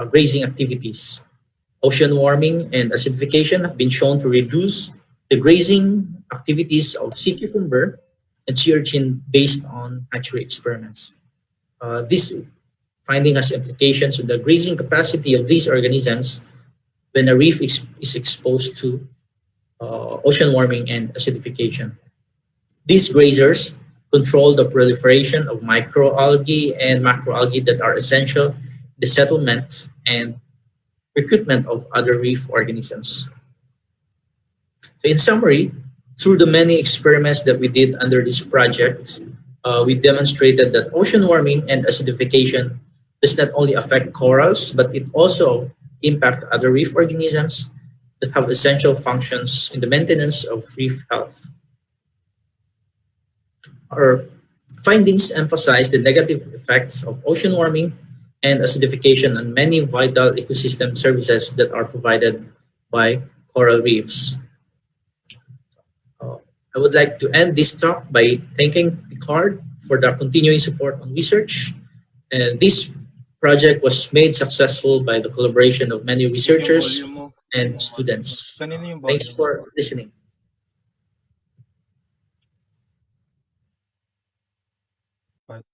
grazing activities. Ocean warming and acidification have been shown to reduce the grazing activities of sea cucumber and sea urchin based on hatchery experiments. This finding has implications on the grazing capacity of these organisms when a reef is exposed to ocean warming and acidification. These grazers control the proliferation of microalgae and macroalgae that are essential in the settlement and recruitment of other reef organisms. So in summary, through the many experiments that we did under this project, we demonstrated that ocean warming and acidification does not only affect corals, but it also impact other reef organisms that have essential functions in the maintenance of reef health. Our findings emphasize the negative effects of ocean warming and acidification on many vital ecosystem services that are provided by coral reefs. I would like to end this talk by thanking Picard for their continuing support on research. And this project was made successful by the collaboration of many researchers
volume mo.
and students.
Kanino yung
Thank you
volume?
for listening.
But,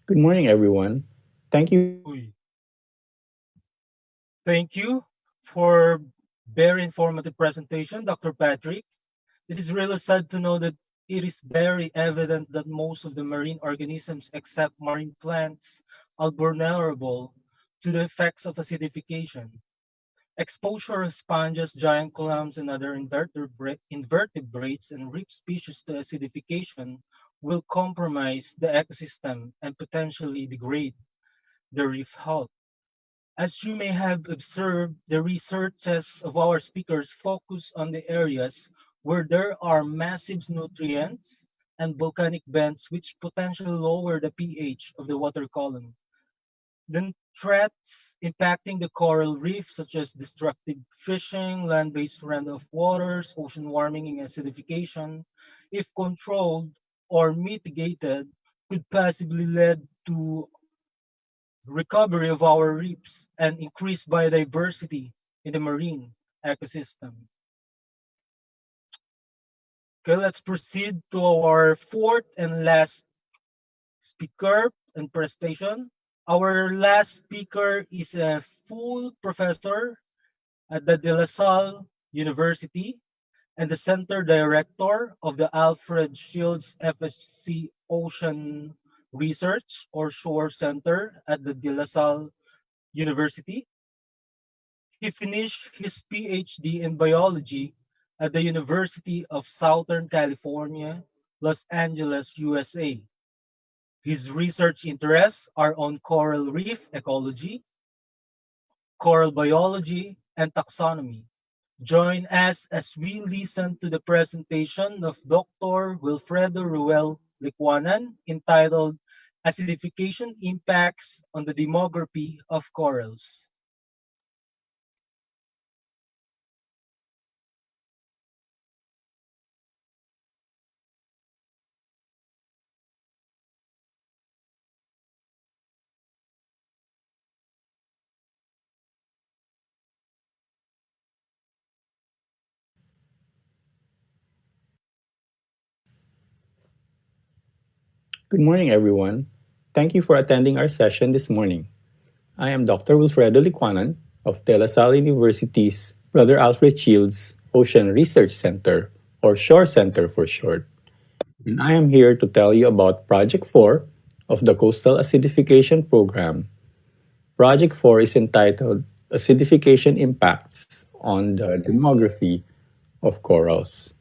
Good morning, everyone. Thank you.
uy. Thank you for very informative presentation, Dr. Patrick. It is really sad to know that it is very evident that most of the marine organisms except marine plants are vulnerable to the effects of acidification. Exposure of sponges, giant clams, and other invertebrates and reef species to acidification will compromise the ecosystem and potentially degrade the reef health. As you may have observed, the researches of our speakers focus on the areas where there are massive nutrients and volcanic vents which potentially lower the pH of the water column. Then threats impacting the coral reef, such as destructive fishing, land-based runoff waters, ocean warming, and acidification, if controlled or mitigated, could possibly lead to recovery of our reefs and increased biodiversity in the marine ecosystem. Okay, let's proceed to our fourth and last speaker and presentation. Our last speaker is a full professor at the De La Salle University and the center director of the Alfred Shields FSC Ocean Research or Shore Center at the De La Salle University. He finished his Ph.D. in biology at the University of Southern California, Los Angeles, USA. His research interests are on coral reef ecology, coral biology, and taxonomy. Join us as we listen to the presentation of Dr. Wilfredo Roehl Licuanan entitled Acidification Impacts on the Demography of Corals.
Good morning, everyone. Thank you for attending our session this morning. I am Dr. Wilfredo Licuanan of De La Salle University's Brother Alfred Shields Ocean Research Center, or Shore Center for short. And I am here to tell you about Project 4 of the Coastal Acidification Program Project 4 is entitled Acidification Impacts on the Demography of Corals.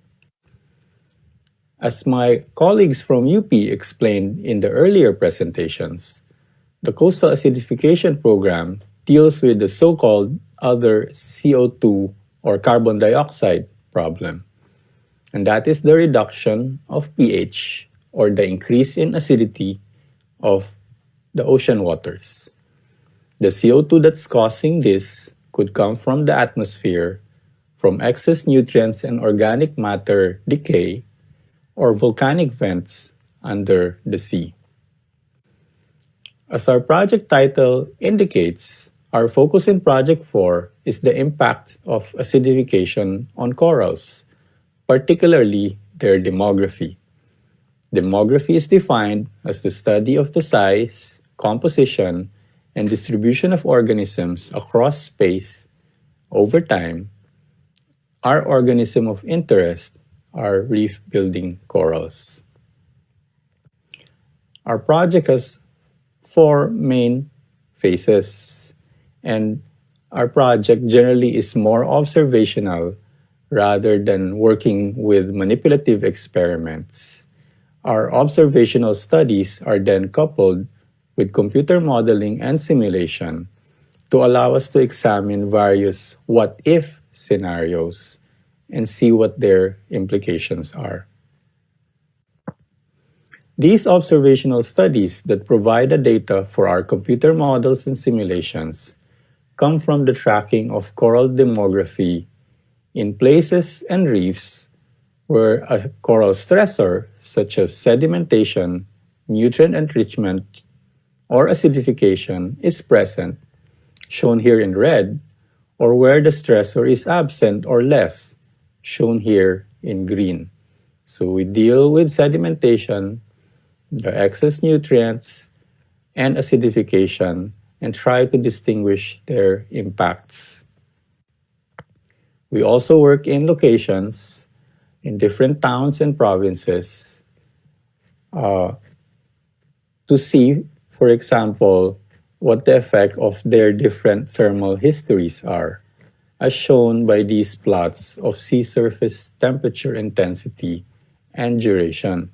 As my colleagues from UP explained in the earlier presentations, the Coastal Acidification Program deals with the so-called other CO2 or carbon dioxide problem, and that is the reduction of pH or the increase in acidity of the ocean waters. The CO2 that's causing this could come from the atmosphere, from excess nutrients and organic matter decay, or volcanic vents under the sea. As our project title indicates, our focus in Project 4 is the impact of acidification on corals, particularly their demography. Demography is defined as the study of the size, composition, and distribution of organisms across space over time. Our organism of interest are reef-building corals. Our project has four main phases, and our project generally is more observational rather than working with manipulative experiments. Our observational studies are then coupled with computer modeling and simulation to allow us to examine various what-if scenarios and see what their implications are. These observational studies that provide the data for our computer models and simulations come from the tracking of coral demography in places and reefs where a coral stressor such as sedimentation, nutrient enrichment, or acidification is present, shown here in red, or where the stressor is absent or less, shown here in green. So we deal with sedimentation, the excess nutrients, and acidification, and try to distinguish their impacts. We also work in locations in different towns and provinces to see, for example, what the effect of their different thermal histories are, as shown by these plots of sea surface temperature intensity and duration.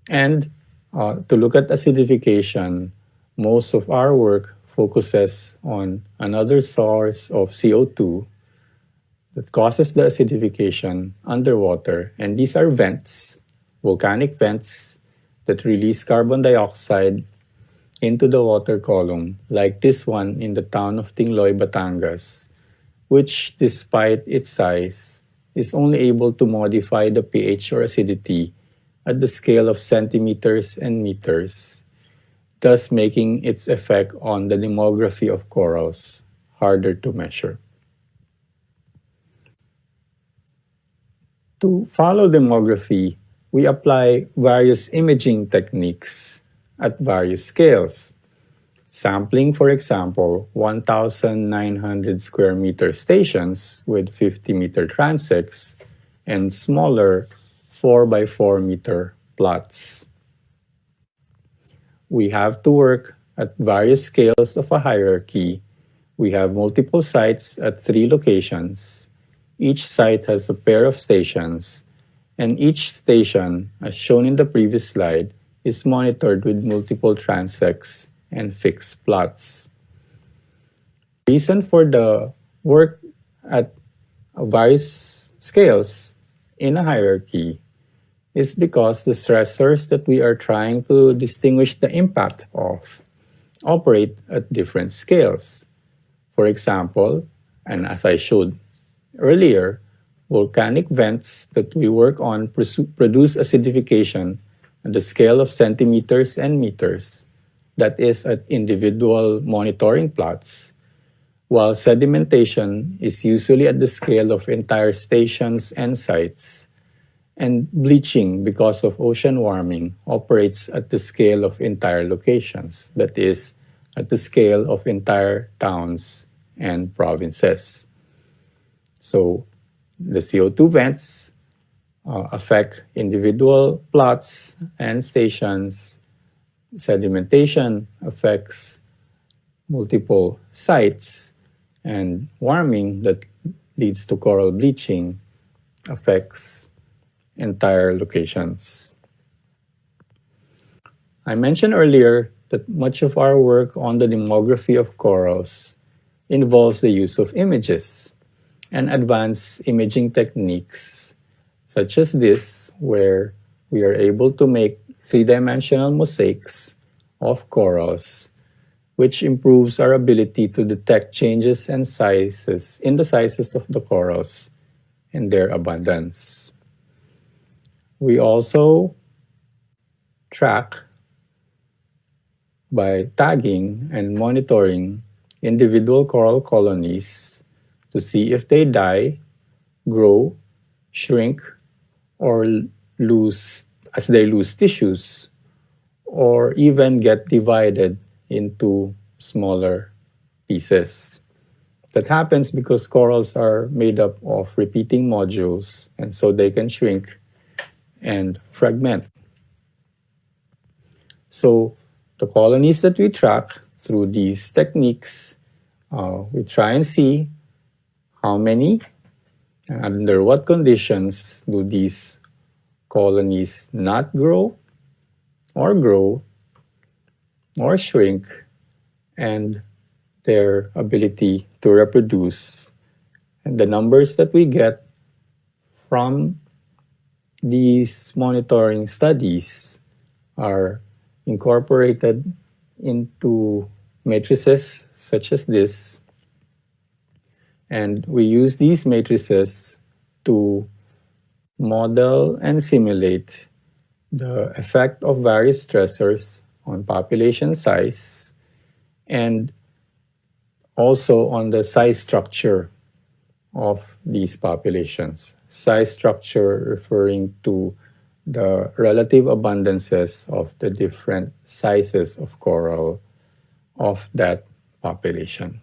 And to look at acidification, most of our work focuses on another source of CO2 that causes the acidification underwater, and these are vents, volcanic vents that release carbon dioxide into the water column, like this one in the town of Tingloy, Batangas, which, despite its size, is only able to modify the pH or acidity at the scale of centimeters and meters, thus making its effect on the demography of corals harder to measure. To follow demography, we apply various imaging techniques at various scales. Sampling, for example, 1,900 square meter stations with 50-meter transects and smaller 4 by 4 meter plots. We have to work at various scales of a hierarchy. We have multiple sites at 3 locations. Each site has a pair of stations, and each station, as shown in the previous slide, is monitored with multiple transects and fixed plots. The reason for the work at various scales in a hierarchy is because the stressors that we are trying to distinguish the impact of operate at different scales. For example, and as I showed earlier, volcanic vents that we work on produce acidification at the scale of centimeters and meters, that is at individual monitoring plots, while sedimentation is usually at the scale of entire stations and sites, and bleaching because of ocean warming operates at the scale of entire locations, that is, at the scale of entire towns and provinces. So the CO2 vents affect individual plots and stations Sedimentation affects multiple sites, and warming that leads to coral bleaching affects entire locations. I mentioned earlier that much of our work on the demography of corals involves the use of images and advanced imaging techniques such as this, where we are able to make three-dimensional mosaics of corals, which improves our ability to detect changes and sizes in the sizes of the corals and their abundance. We also track by tagging and monitoring individual coral colonies to see if they die, grow, shrink, or lose as they lose tissues, or even get divided into smaller pieces. That happens because corals are made up of repeating modules, and so they can shrink and fragment. So the colonies that we track through these techniques, we try and see how many and under what conditions do these colonies not grow or shrink, and their ability to reproduce. And the numbers that we get from these monitoring studies are incorporated into matrices such as this, and we use these matrices to model and simulate the effect of various stressors on population size and also on the size structure of these populations. Size structure referring to the relative abundances of the different sizes of coral of that population.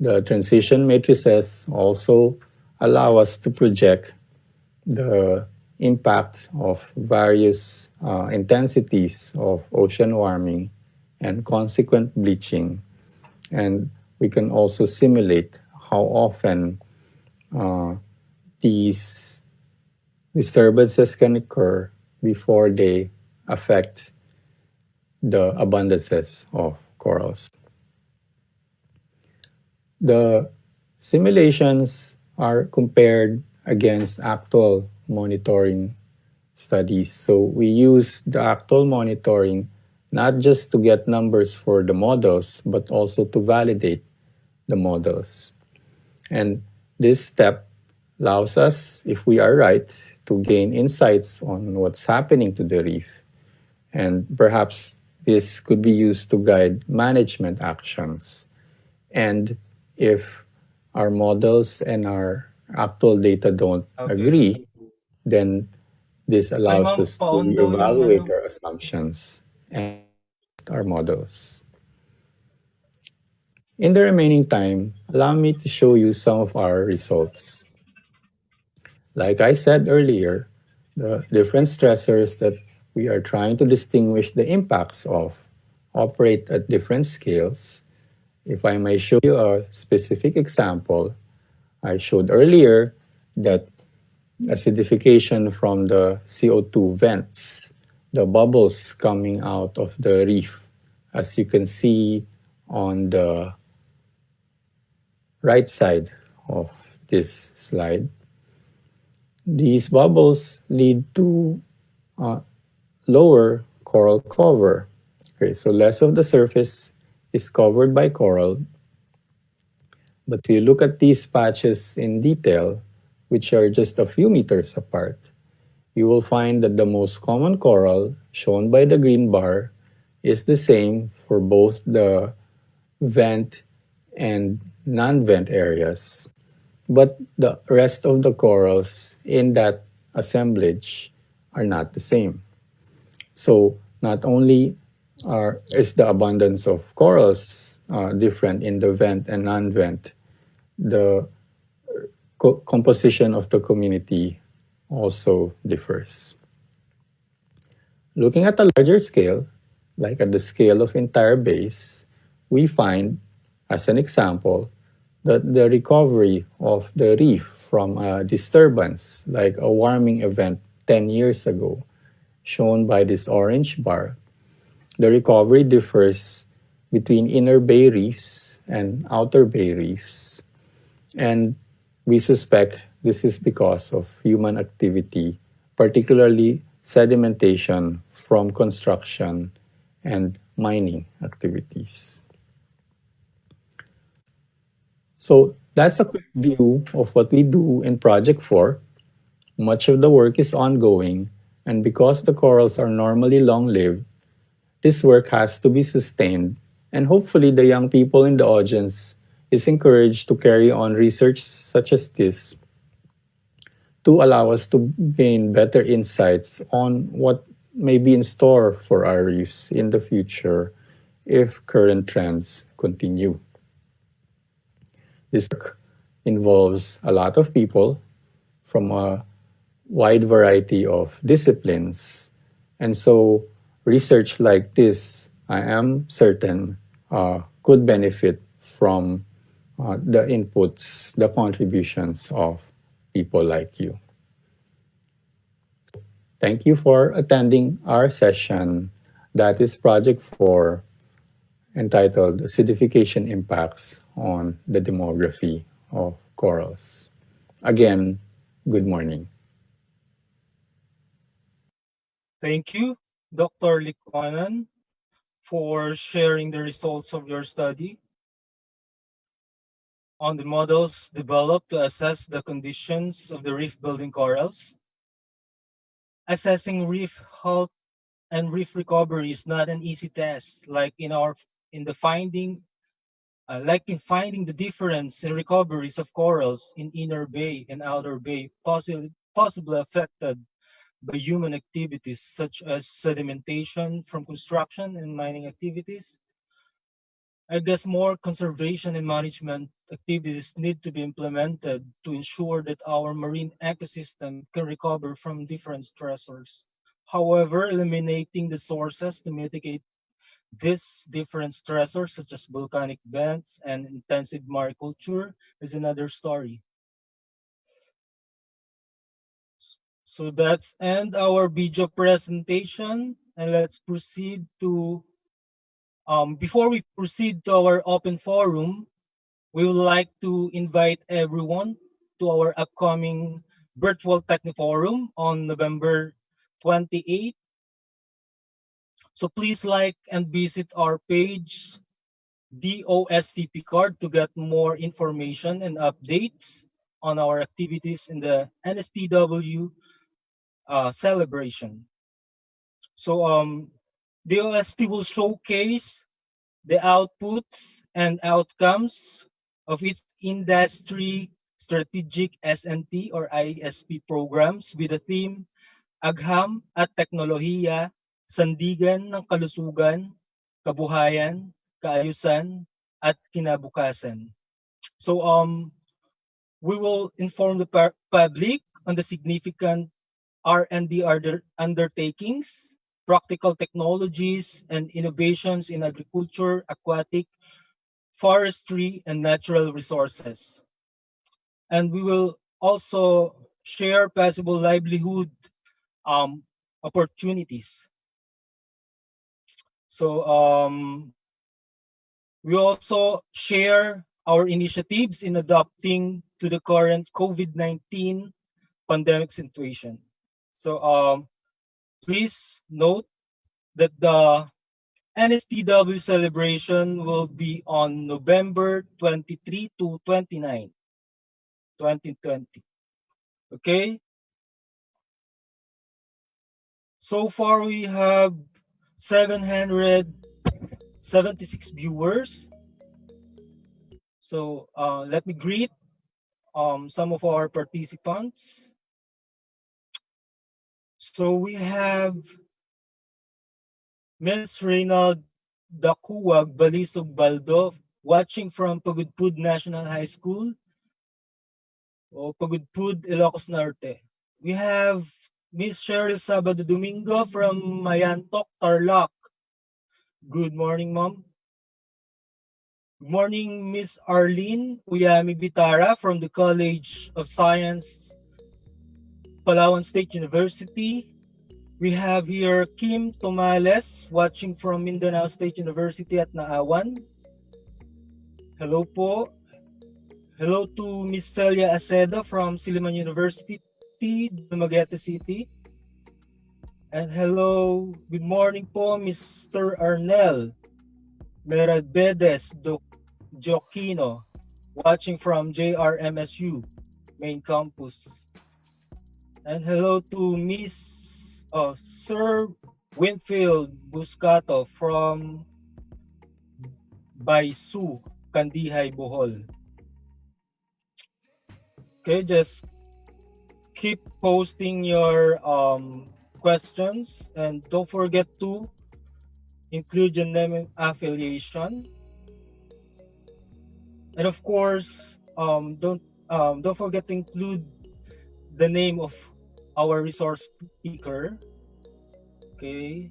The transition matrices also allow us to project the impact of various intensities of ocean warming and consequent bleaching. And we can also simulate how often these disturbances can occur before they affect the abundances of corals. The simulations are compared against actual monitoring studies. So we use the actual monitoring not just to get numbers for the models, but also to validate the models. And this step allows us, if we are right, to gain insights on what's happening to the reef. And perhaps this could be used to guide management actions. And if our models and our actual data don't
Okay.
agree, then this
Ay,
allows
ma'am,
us to
pa-on daw yung ano.
reevaluate our assumptions and our models. In the remaining time, allow me to show you some of our results. Like I said earlier, the different stressors that we are trying to distinguish the impacts of operate at different scales. If I may show you a specific example, I showed earlier that acidification from the CO2 vents, the bubbles coming out of the reef, as you can see on the right side of this slide. These bubbles lead to lower coral cover. Okay, so less of the surface is covered by coral. But if you look at these patches in detail, which are just a few meters apart, you will find that the most common coral, shown by the green bar, is the same for both the vent and non-vent areas. But the rest of the corals in that assemblage are not the same. So not only is the abundance of corals different in the vent and non-vent, the composition of the community also differs. Looking at a larger scale, like at the scale of entire base, we find, as an example, that the recovery of the reef from a disturbance, like a warming event 10 years ago, shown by this orange bar, the recovery differs between inner bay reefs and outer bay reefs. And we suspect this is because of human activity, particularly sedimentation from construction and mining activities. So that's a quick view of what we do in Project 4. Much of the work is ongoing, and because the corals are normally long lived, this work has to be sustained, and hopefully, the young people in the audience is encouraged to carry on research such as this to allow us to gain better insights on what may be in store for our reefs in the future if current trends continue. This work involves a lot of people from a wide variety of disciplines. And so, research like this, I am certain, could benefit from the inputs, the contributions of people like you. Thank you for attending our session. That is Project 4, entitled Acidification Impacts on the Demography of Corals. Again, good morning.
Thank you, Dr. Licuanan, for sharing the results of your study on the models developed to assess the conditions of the reef building corals. Assessing reef health and reef recovery is not an easy task, in the finding like in finding the difference in recoveries of corals in inner bay and outer bay, possibly affected by human activities such as sedimentation from construction and mining activities. I guess more conservation and management activities need to be implemented to ensure that our marine ecosystem can recover from different stressors. However, eliminating the sources to mitigate these different stressors, such as volcanic vents and intensive mariculture, is another story. So that's end our video presentation, and let's proceed to. Before we proceed to our open forum, we would like to invite everyone to our upcoming virtual Techniforum on November 28th. So please like and visit our page DOSTP card to get more information and updates on our activities in the NSTW celebration. So DOST will showcase the outputs and outcomes of its industry strategic SNT or ISP programs with the theme Agham at Teknolohiya, Sandigan ng Kalusugan, Kabuhayan, Kaayusan, at Kinabukasan. So we will inform the public on the significant R&D undertakings, practical technologies, and innovations in agriculture, aquatic, forestry, and natural resources. And we will also share possible livelihood opportunities. So we also share our initiatives in adapting to the current COVID-19 pandemic situation. So please note that the NSTW celebration will be on November 23 to 29, 2020. Okay? So far, we have 776 viewers. So let me greet some of our participants. So we have Ms. Reynald Dakuwag Balisog Baldo watching from Pagudpud National High School o Pagudpud, Ilocos Norte. We have Miss Cheryl Sabado Domingo from Mayantok, Tarlac. Good morning, Mom. Good morning, Miss Arlene Uyami Bitara from the College of Science, Palawan State University. We have here Kim Tomales watching from Mindanao State University at Naawan. Hello po. Hello to Miss Celia Aceda from Silliman University, Dumaguete City. And hello, good morning po, Mr. Arnel Merabedes Joquino, watching from JRMSU, main campus. And hello to Sir Winfield Buscato from Baisu, Kandihay, Bohol. Okay, just keep posting your questions and don't forget to include your name and affiliation. And of course, don't forget to include the name of our resource speaker. Okay.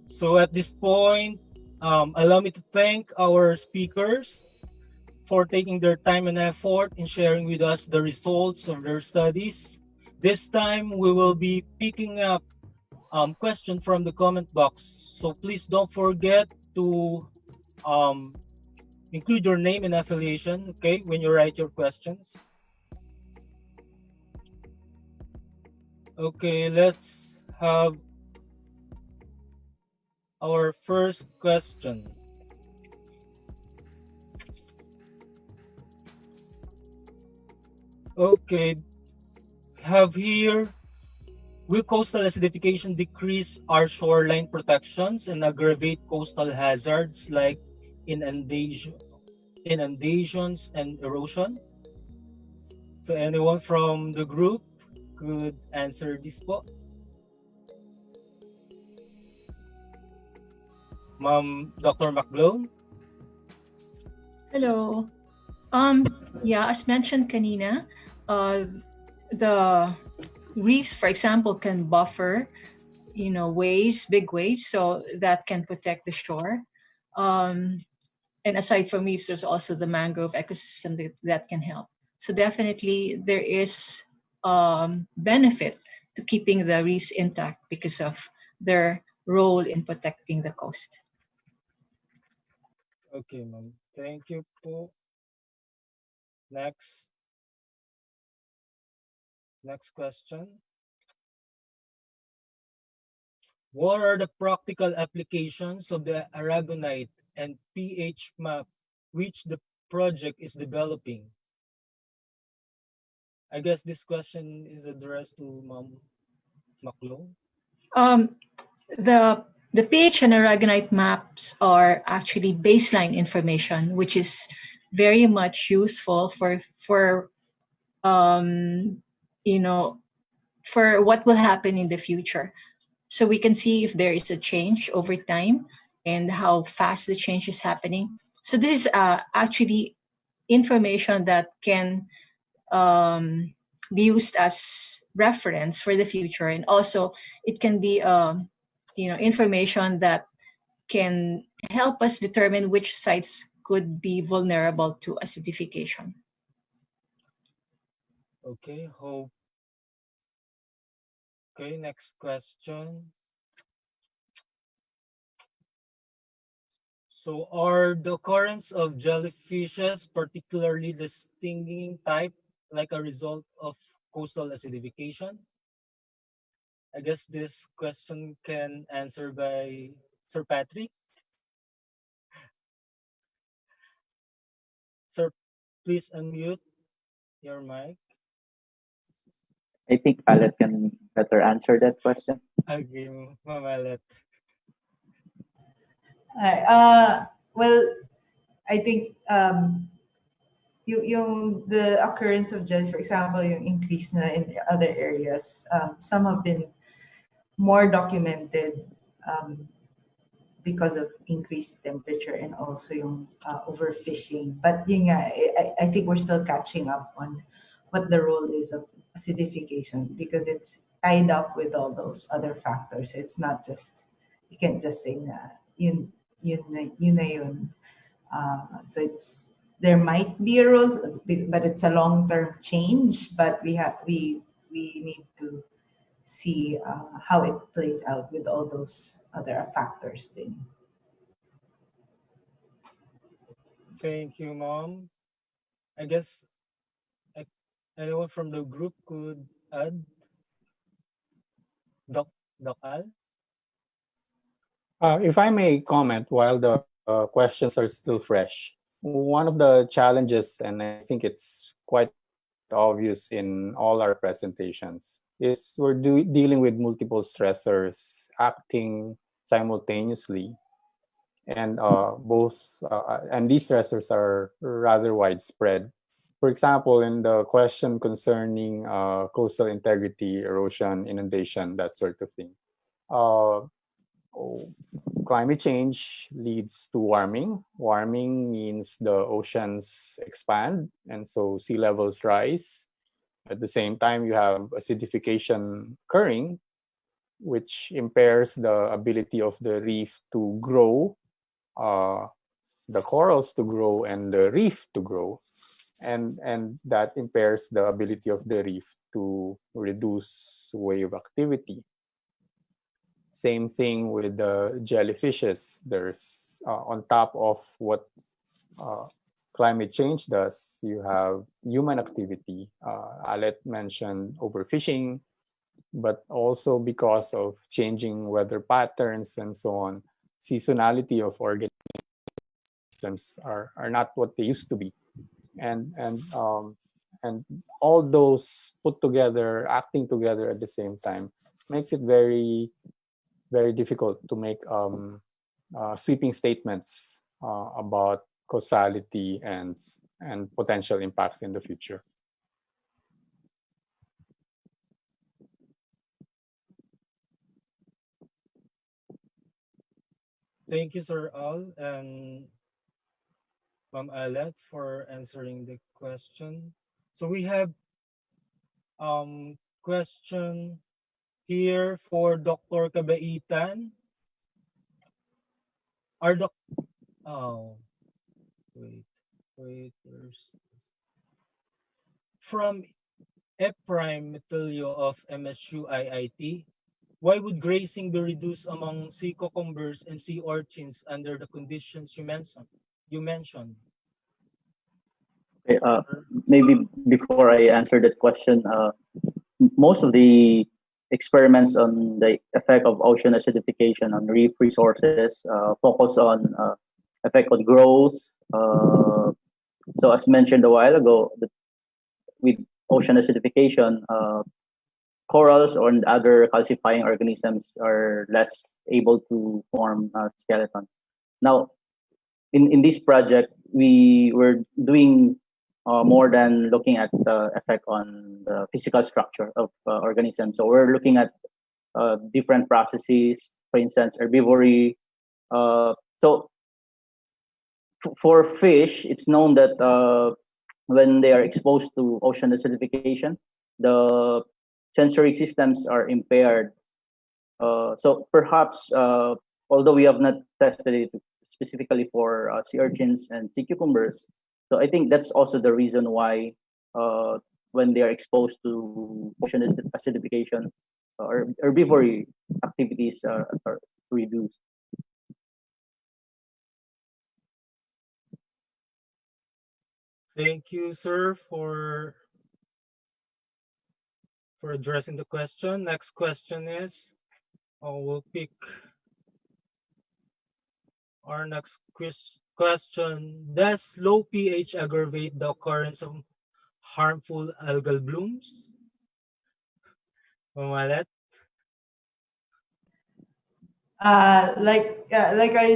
So at this point, allow me to thank our speakers for taking their time and effort in sharing with us the results of their studies. This time, we will be picking up question from the comment box. So please don't forget to include your name and affiliation, okay, when you write your questions. Okay, let's have our first question. Okay, have here, will coastal acidification decrease our shoreline protections and aggravate coastal hazards like inundations and erosion? So anyone from the group could answer this po? Ma'am Dr. McGlobe?
Hello. Yeah, as mentioned kanina, the reefs, for example, can buffer, waves, big waves, so that can protect the shore. And aside from reefs, there's also the mangrove ecosystem that can help. So definitely there is benefit to keeping the reefs intact because of their role in protecting the coast.
Okay, ma'am. Thank you po. Next question. What are the practical applications of the aragonite and pH map which the project is developing? I guess this question is addressed to Ma'am McGlobe.
The pH and aragonite maps are actually baseline information, which is very much useful for what will happen in the future. So we can see if there is a change over time and how fast the change is happening. So this is actually information that can be used as reference for the future, and also it can be information that can help us determine which sites could be vulnerable to acidification.
Okay, hope. Okay, next question. So are the occurrence of jellyfishes particularly the stinging type like a result of coastal acidification? I guess this question can answer by Sir Patrick. Sir, please unmute your mic.
I think Aletta can better answer that question.
Okay, Ma'am Aletta.
Well, I think the occurrence of jelly, for example, yung increase na in other areas, some have been more documented because of increased temperature and also yung overfishing. But yun nga, I think we're still catching up on what the role is of acidification because it's tied up with all those other factors. It's not just, you can't just say na yun na yun. So there might be a role, but it's a long-term change. But we need to see how it plays out with all those other factors. Then.
Thank you, Mom. I guess I, anyone from the group could add? Doc, Doc Al?
If I may comment while the questions are still fresh, one of the challenges, and I think it's quite obvious in all our presentations, is we're dealing with multiple stressors acting simultaneously, and and these stressors are rather widespread. For example, in the question concerning coastal integrity, erosion, inundation, that sort of thing. Uh, oh, Climate change leads to warming. Warming means the oceans expand, and so sea levels rise. At the same time, you have acidification occurring, which impairs the ability of the reef to grow, uh, the corals to grow, and the reef to grow. And that impairs the ability of the reef to reduce wave activity. Same thing with the jellyfishes. There's on top of what uh, climate change does, you have human activity. Aletta mentioned overfishing, but also because of changing weather patterns and so on, seasonality of organisms are not what they used to be, and and um, and all those put together, acting together at the same time, makes it very difficult to make sweeping statements about causality and potential impacts in the future.
Thank you, Sir Al and Ma'am Alet for answering the question. So we have question here for Dr. Kabaitan. Our doc oh wait, there's from Ephraim Metelio of MSU IIT. Why would grazing be reduced among sea cucumbers and sea urchins under the conditions You mentioned.
Okay, maybe before I answer that question, most of the experiments on the effect of ocean acidification on reef resources focus on effect on growth. So as mentioned a while ago, with ocean acidification, corals or other calcifying organisms are less able to form skeleton. Now, in this project, we were doing more than looking at the effect on the physical structure of organisms. So we're looking at different processes, for instance, herbivory. So for fish, it's known that when they are exposed to ocean acidification, the sensory systems are impaired. So perhaps, although we have not tested it specifically for sea urchins and sea cucumbers, so I think that's also the reason why when they are exposed to ocean acidification, or herbivory activities are reduced.
Thank you, sir, for addressing the question. Next question is, we'll pick our next question. Does low pH aggravate the occurrence of harmful algal blooms? Mamalet?
Like I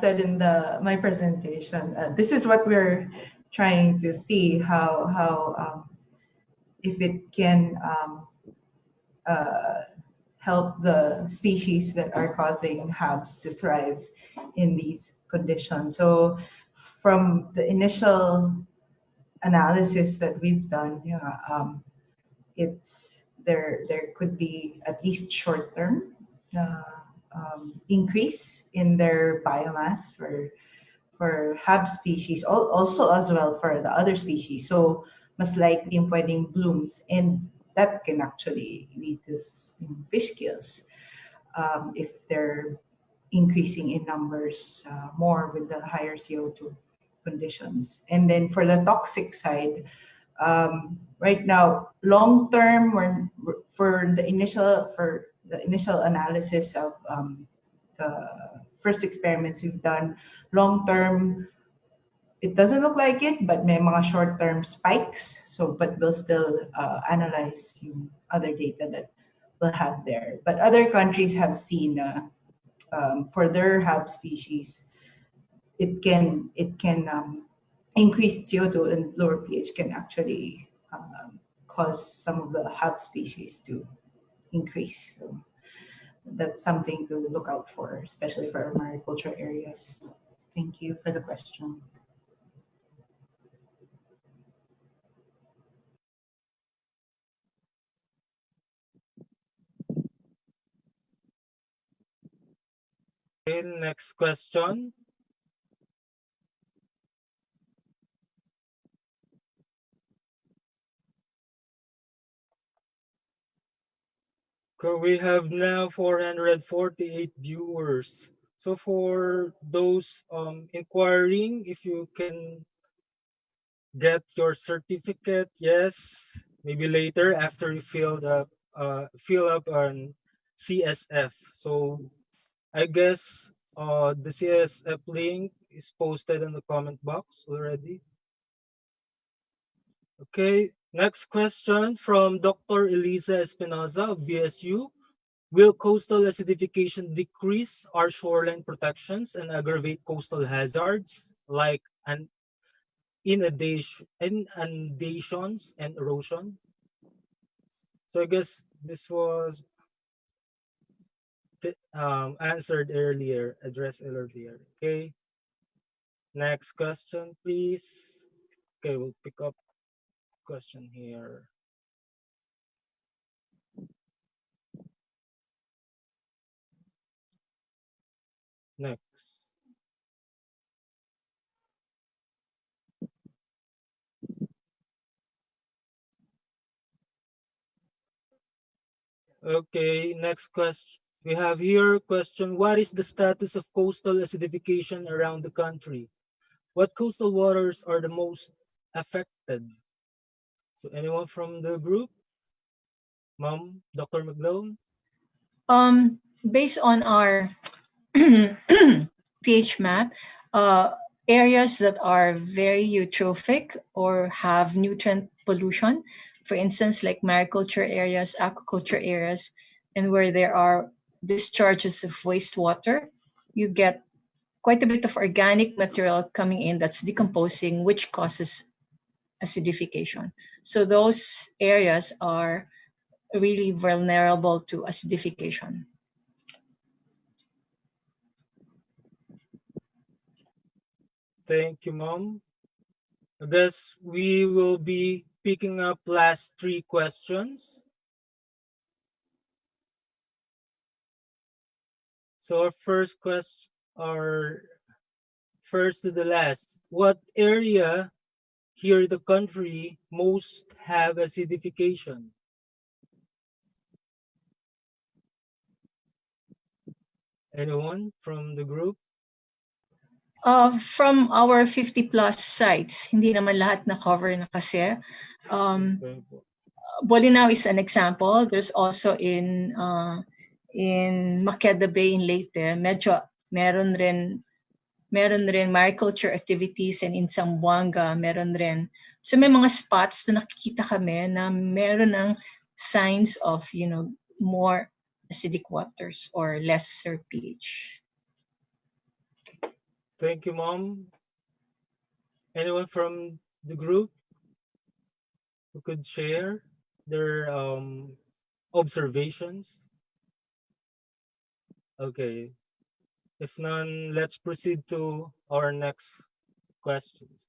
said in my presentation, this is what we're trying to see how if it can help the species that are causing HABs to thrive in these conditions. So from the initial analysis that we've done, there could be at least short term increase in their biomass for hab species, also as well for the other species. So mas likely yung pwedeng blooms, and that can actually lead to fish kills if they're increasing in numbers more with the higher CO2 conditions. And then for the toxic side, right now, long term, for the initial analysis of the first experiments we've done, long term, it doesn't look like it, but may mga short term spikes. So, but we'll still analyze yung other data that we'll have there. But other countries have seen for their hab species, it can increase CO2 and lower pH can actually cause some of the hab species to increase. So that's something to look out for, especially for our mariculture areas. Thank you for the question.
Okay, next question. Okay, we have now 448 viewers. So for those inquiring, if you can get your certificate, yes, maybe later after you fill up on CSF. So I guess the CSF link is posted in the comment box already. Okay, next question from Dr. Elisa Espinoza of BSU. Will coastal acidification decrease our shoreline protections and aggravate coastal hazards like inundations and erosion? So I guess this was answered earlier, addressed earlier. Okay. Next question, please. Okay, we'll pick up question here. Next. Okay, next question. We have here question, what is the status of coastal acidification around the country? What coastal waters are the most affected? So anyone from the group? Mom, Dr. McGlobe?
Based on our pH map, areas that are very eutrophic or have nutrient pollution, for instance, like mariculture areas, aquaculture areas, and where there are discharges of wastewater, you get quite a bit of organic material coming in that's decomposing, which causes acidification. So those areas are really vulnerable to acidification.
Thank you, Mom. I guess we will be picking up last three questions. So our first question, our first to the last, what area here in the country most have acidification? Anyone from the group?
From our 50 plus sites, hindi naman lahat na cover na kasi. Bolinao is an example. There's also in Maqueda Bay in Leyte, medyo meron rin mariculture activities, and in Zamboanga meron rin. So may mga spots na nakikita kami na meron ng signs of, more acidic waters or lesser pH.
Thank you, Mom. Anyone from the group who could share their observations? Okay. If none, let's proceed to our next questions.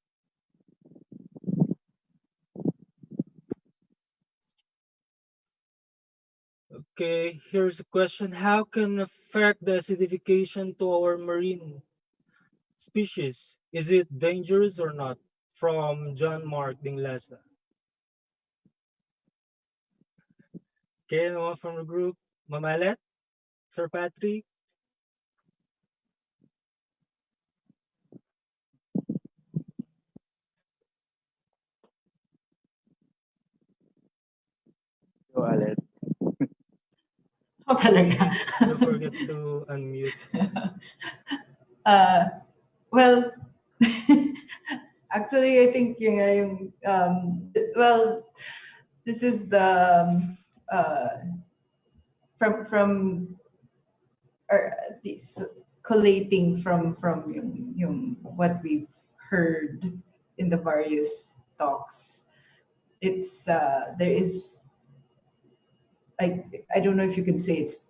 Okay, here's a question. How can affect the acidification to our marine species? Is it dangerous or not? From John Mark Dinglasa. Okay, anyone from the group? Mamalet? Sir Patrick?
So, Aletta.
Oh, talaga.
Please don't forget to unmute.
uh, well, actually, I think well, this is the from or this collating from yung what we've heard in the various talks. It's there is I don't know if you can say it's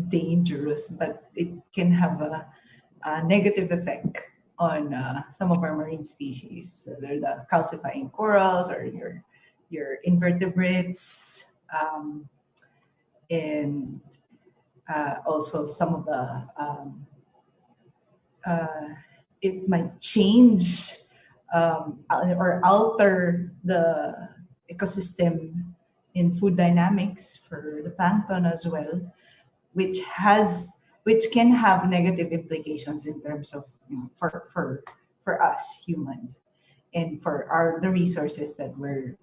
dangerous, but it can have a negative effect on some of our marine species. So they're the calcifying corals or your invertebrates, and also some of the it might change or alter the ecosystem in food dynamics for the plankton as well, which can have negative implications in terms of for us humans and for the resources that we're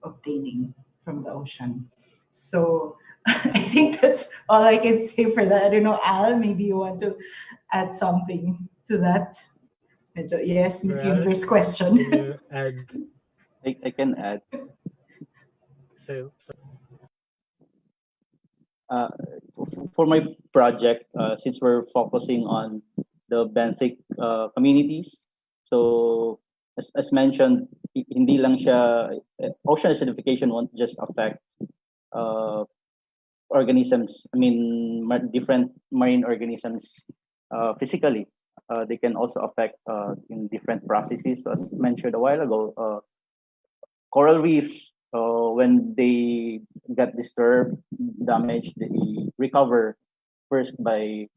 obtaining from the ocean. So I think that's all I can say for that. I don't know, Al, maybe you want to add something to that. Yes, Miss
Roehl,
Universe
can
question.
you add?
I can add.
So,
Uh, for my project, since we're focusing on the benthic communities, so as mentioned, hindi lang siya, ocean acidification won't just affect uh, organisms, I mean, different marine organisms physically. They can also affect in different processes. So as mentioned a while ago, coral reefs, when they get disturbed, damaged, they recover first by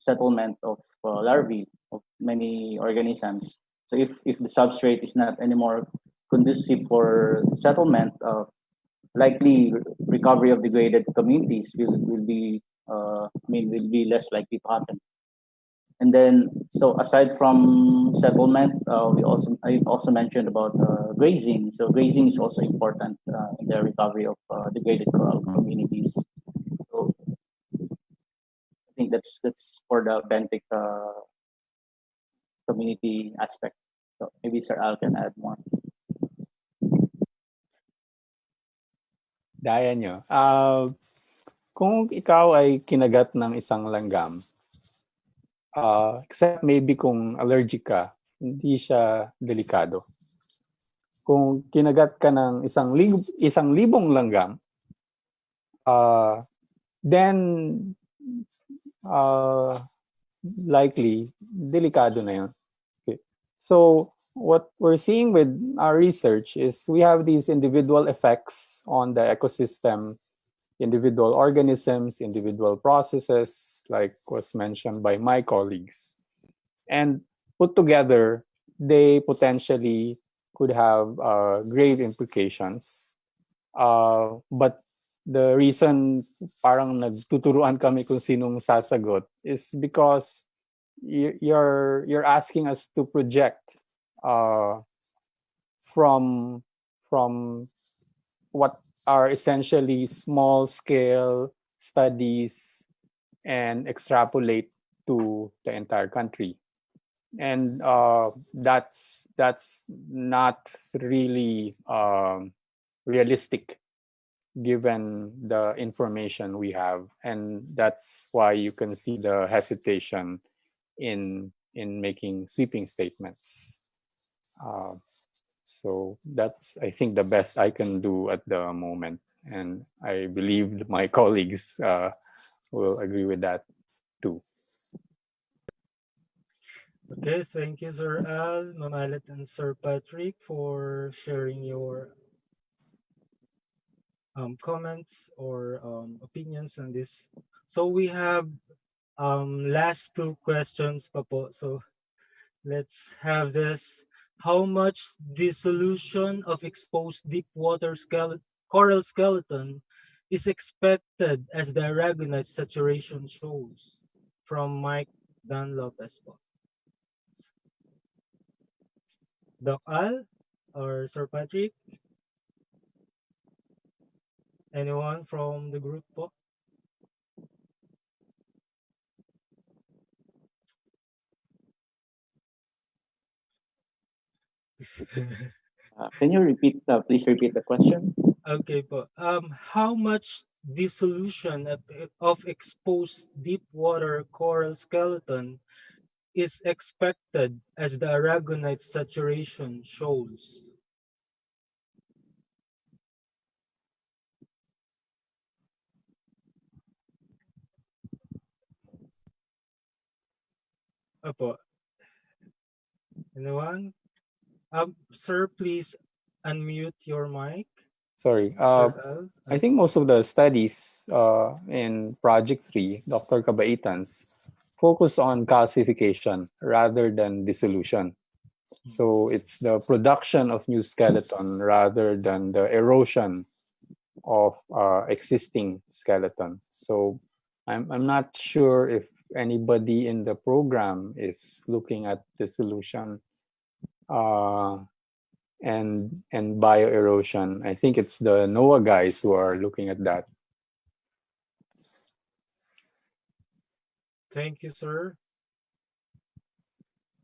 settlement of larvae of many organisms. So if the substrate is not anymore conducive for settlement, likely recovery of degraded communities will be will be less likely to happen. And then, so aside from settlement, I also mentioned about grazing. So grazing is also important in the recovery of degraded coral communities. So I think that's for the benthic community aspect. So maybe Sir Al can add more.
Daya nyo. Kung ikaw ay kinagat ng isang langgam, except maybe kung allergic ka, hindi siya delikado. Kung kinagat ka ng isang libong langgam, then likely delikado na yun. Okay. So what we're seeing with our research is we have these individual effects on the ecosystem, individual organisms, individual processes, like was mentioned by my colleagues. And put together, they potentially could have grave implications. But the reason parang nagtuturuan kami kung sinong sasagot is because you're asking us to project from what are essentially small scale studies and extrapolate to the entire country. And that's not really realistic given the information we have, and that's why you can see the hesitation in making sweeping statements. So that's, I think, the best I can do at the moment, and I believe my colleagues will agree with that too.
okay, thank you, Sir Al, Mamalet, and Sir Patrick for sharing your comments or opinions on this. So we have last two questions pa po. So let's have this. How much dissolution of exposed deep water coral skeleton is expected as the aragonite saturation shows? From Mike Dan Lopez po. Doc Al or Sir Patrick? Anyone from the group po?
Can you repeat, please repeat the question?
Okay po. How much dissolution of exposed deep water coral skeleton is expected as the aragonite saturation shows? Apo. Anyone? Sir, please unmute your mic.
Sorry.
Sir Al.
I think most of the studies in Project 3, Dr. Cabaitan's, focus on calcification rather than dissolution. So it's the production of new skeleton rather than the erosion of existing skeleton. So I'm not sure if anybody in the program is looking at dissolution uh, and bioerosion. I think it's the NOAA guys who are looking at that.
Thank you, sir.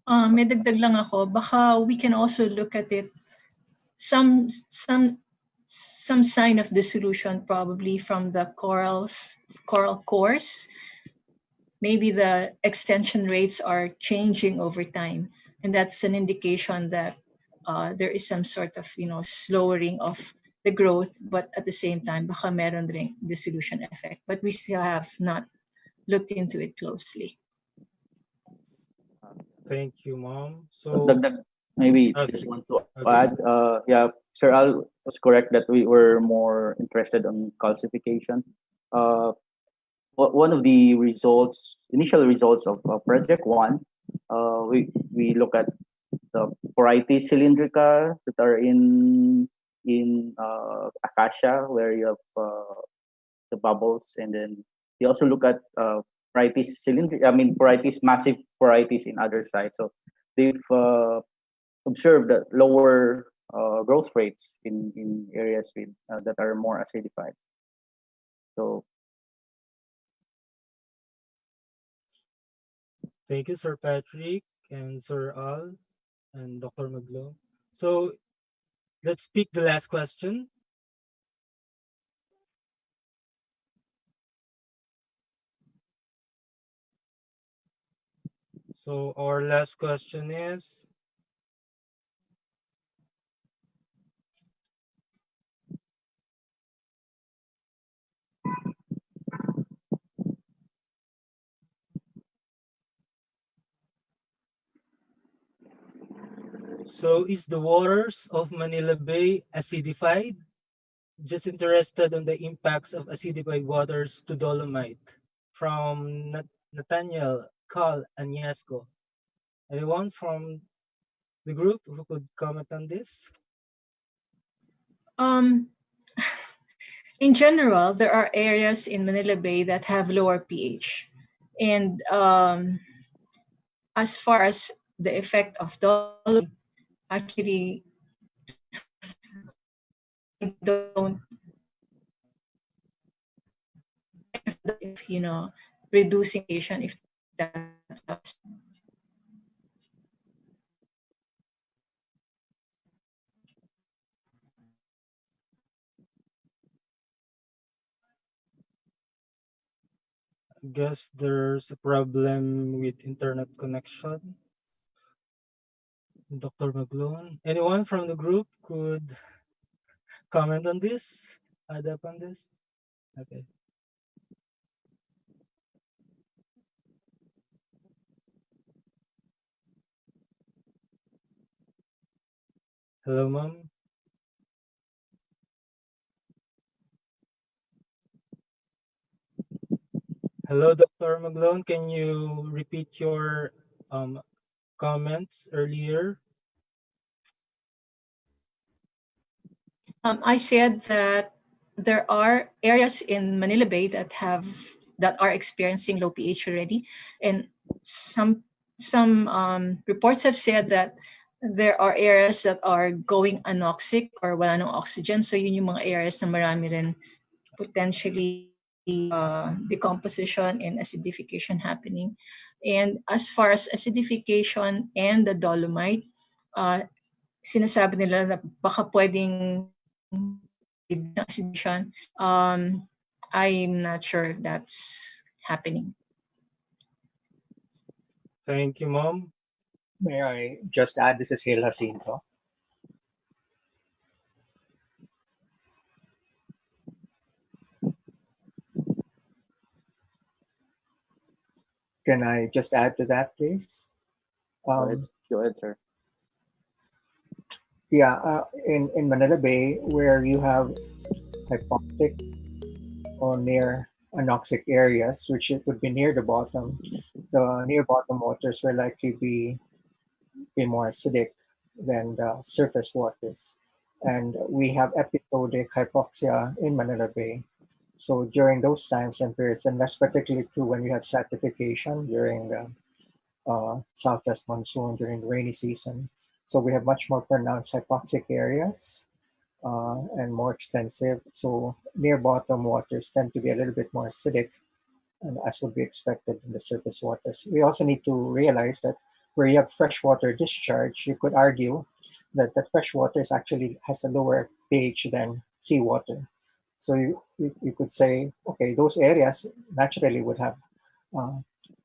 May dagdag lang ako. Baka we can also look at it some sign of dissolution probably from the coral cores. Maybe the extension rates are changing over time, and that's an indication that there is some sort of slowing of the growth, but at the same time baka meron ring dissolution effect, but we still have not looked into it closely.
Thank you, Mom. So
maybe just want to add, yeah, Sir Al was correct that we were more interested on calcification. One of the initial results of Project 1, we look at the Porites cylindrica that are in acacia, where you have the bubbles, and then we also look at Porites cylindrica. I mean, Porites, massive Porites in other sites. So they've observed that lower growth rates in areas with that are more acidified. So
thank you, Sir Patrick and Sir Al and Dr. McGlobe. So let's pick the last question. So our last question is, so is the waters of Manila Bay acidified? Just interested on the impacts of acidified waters to dolomite. From Nathaniel, Carl, and Yasko. Anyone from the group who could comment on this?
In general, there are areas in Manila Bay that have lower pH. And as far as the effect of dolomite, actually, I don't, if reducing Asian, if that's
I guess there's a problem with internet connection. Dr. McGlobe. Anyone from the group could comment on this? Add up on this? Okay. Hello, Mom. Hello, Dr. McGlobe. Can you repeat your comments earlier?
I said that there are areas in Manila Bay that are experiencing low pH already, and some reports have said that there are areas that are going anoxic or wala ng oxygen. So yun yung mga areas na marami rin potentially decomposition and acidification happening. And as far as acidification and the dolomite, sinasabi nila na baka pwedeng acidification. I'm not sure if that's happening.
Thank you, Mom.
May I just add, this is Hil Jacinto. Can I just add to that, please?
Go ahead, sir.
Yeah, in Manila Bay, where you have hypoxic or near anoxic areas, which it would be near the bottom, the near bottom waters will likely be more acidic than the surface waters. And we have episodic hypoxia in Manila Bay. So during those times and periods, and that's particularly true when we have stratification during the southwest monsoon during the rainy season. So we have much more pronounced hypoxic areas and more extensive. So near bottom waters tend to be a little bit more acidic, and as would be expected in the surface waters. We also need to realize that where you have freshwater discharge, you could argue that the freshwater is actually has a lower pH than seawater. So you could say, okay, those areas naturally would have a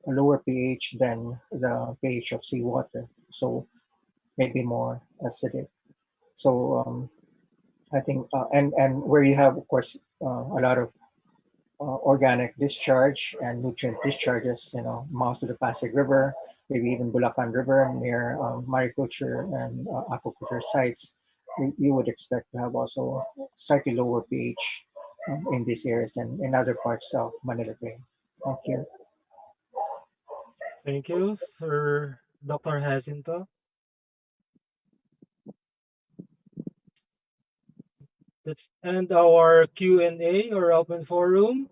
lower pH than the pH of seawater, so maybe more acidic. So I think, and where you have, of course, a lot of organic discharge and nutrient discharges, mouth to the Pasig River, maybe even Bulacan River near mariculture and aquaculture sites, you would expect to have also slightly lower pH in these areas than in other parts of Manila Bay. Thank you.
Thank you, Sir Dr. Jacinto. Let's end our Q&A or open forum.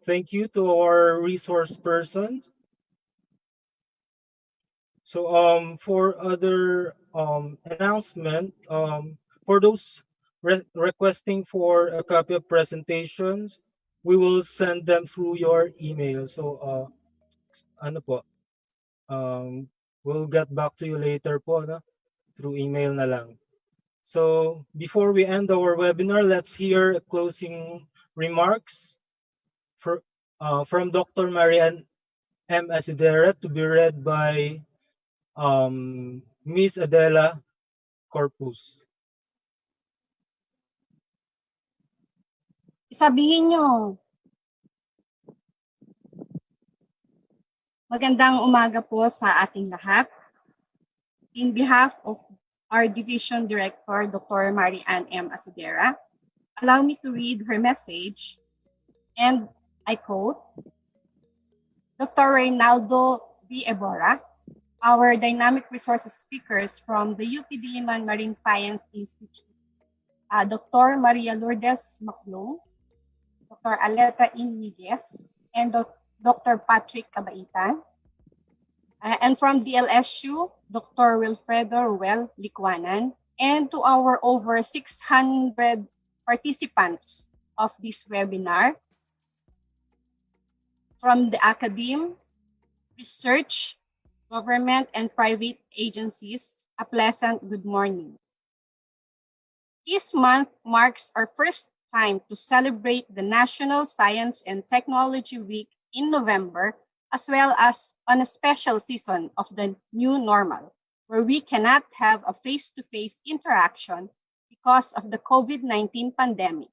Thank you to our resource persons. So for other announcement, for those requesting for a copy of presentations, we will send them through your email. So ano po, we'll get back to you later po, no? Through email na lang. So before we end our webinar, let's hear closing remarks from Dr. Marian M. Acidera to be read by Miss Adela Corpus.
Sabihin nyo. Magandang umaga po sa ating lahat. In behalf of our Division Director, Dr. Marian M. Acidera, allow me to read her message, and I quote, Dr. Reynaldo B. Ebora, our dynamic resources speakers from the UPD Marine Science Institute, Dr. Maria Lourdes McGlobe, Dr. Aletta Yniguez, and Dr. Patrick Cabaitan. And from DLSU, Dr. Wilfredo Roehl, Licuanan, and to our over 600 participants of this webinar, from the academe, research, government, and private agencies, a pleasant good morning. This month marks our first time to celebrate the National Science and Technology Week in November, as well as on a special season of the new normal, where we cannot have a face-to-face interaction because of the COVID-19 pandemic.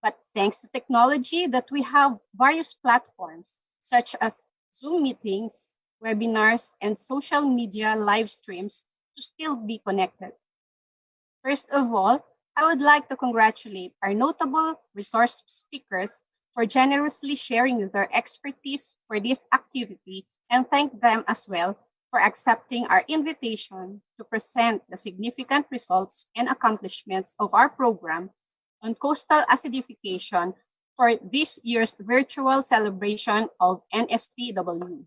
But thanks to technology that we have various platforms such as Zoom meetings, webinars, and social media live streams to still be connected. First of all, I would like to congratulate our notable resource speakers for generously sharing their expertise for this activity and thank them as well for accepting our invitation to present the significant results and accomplishments of our program on coastal acidification for this year's virtual celebration of NSTW.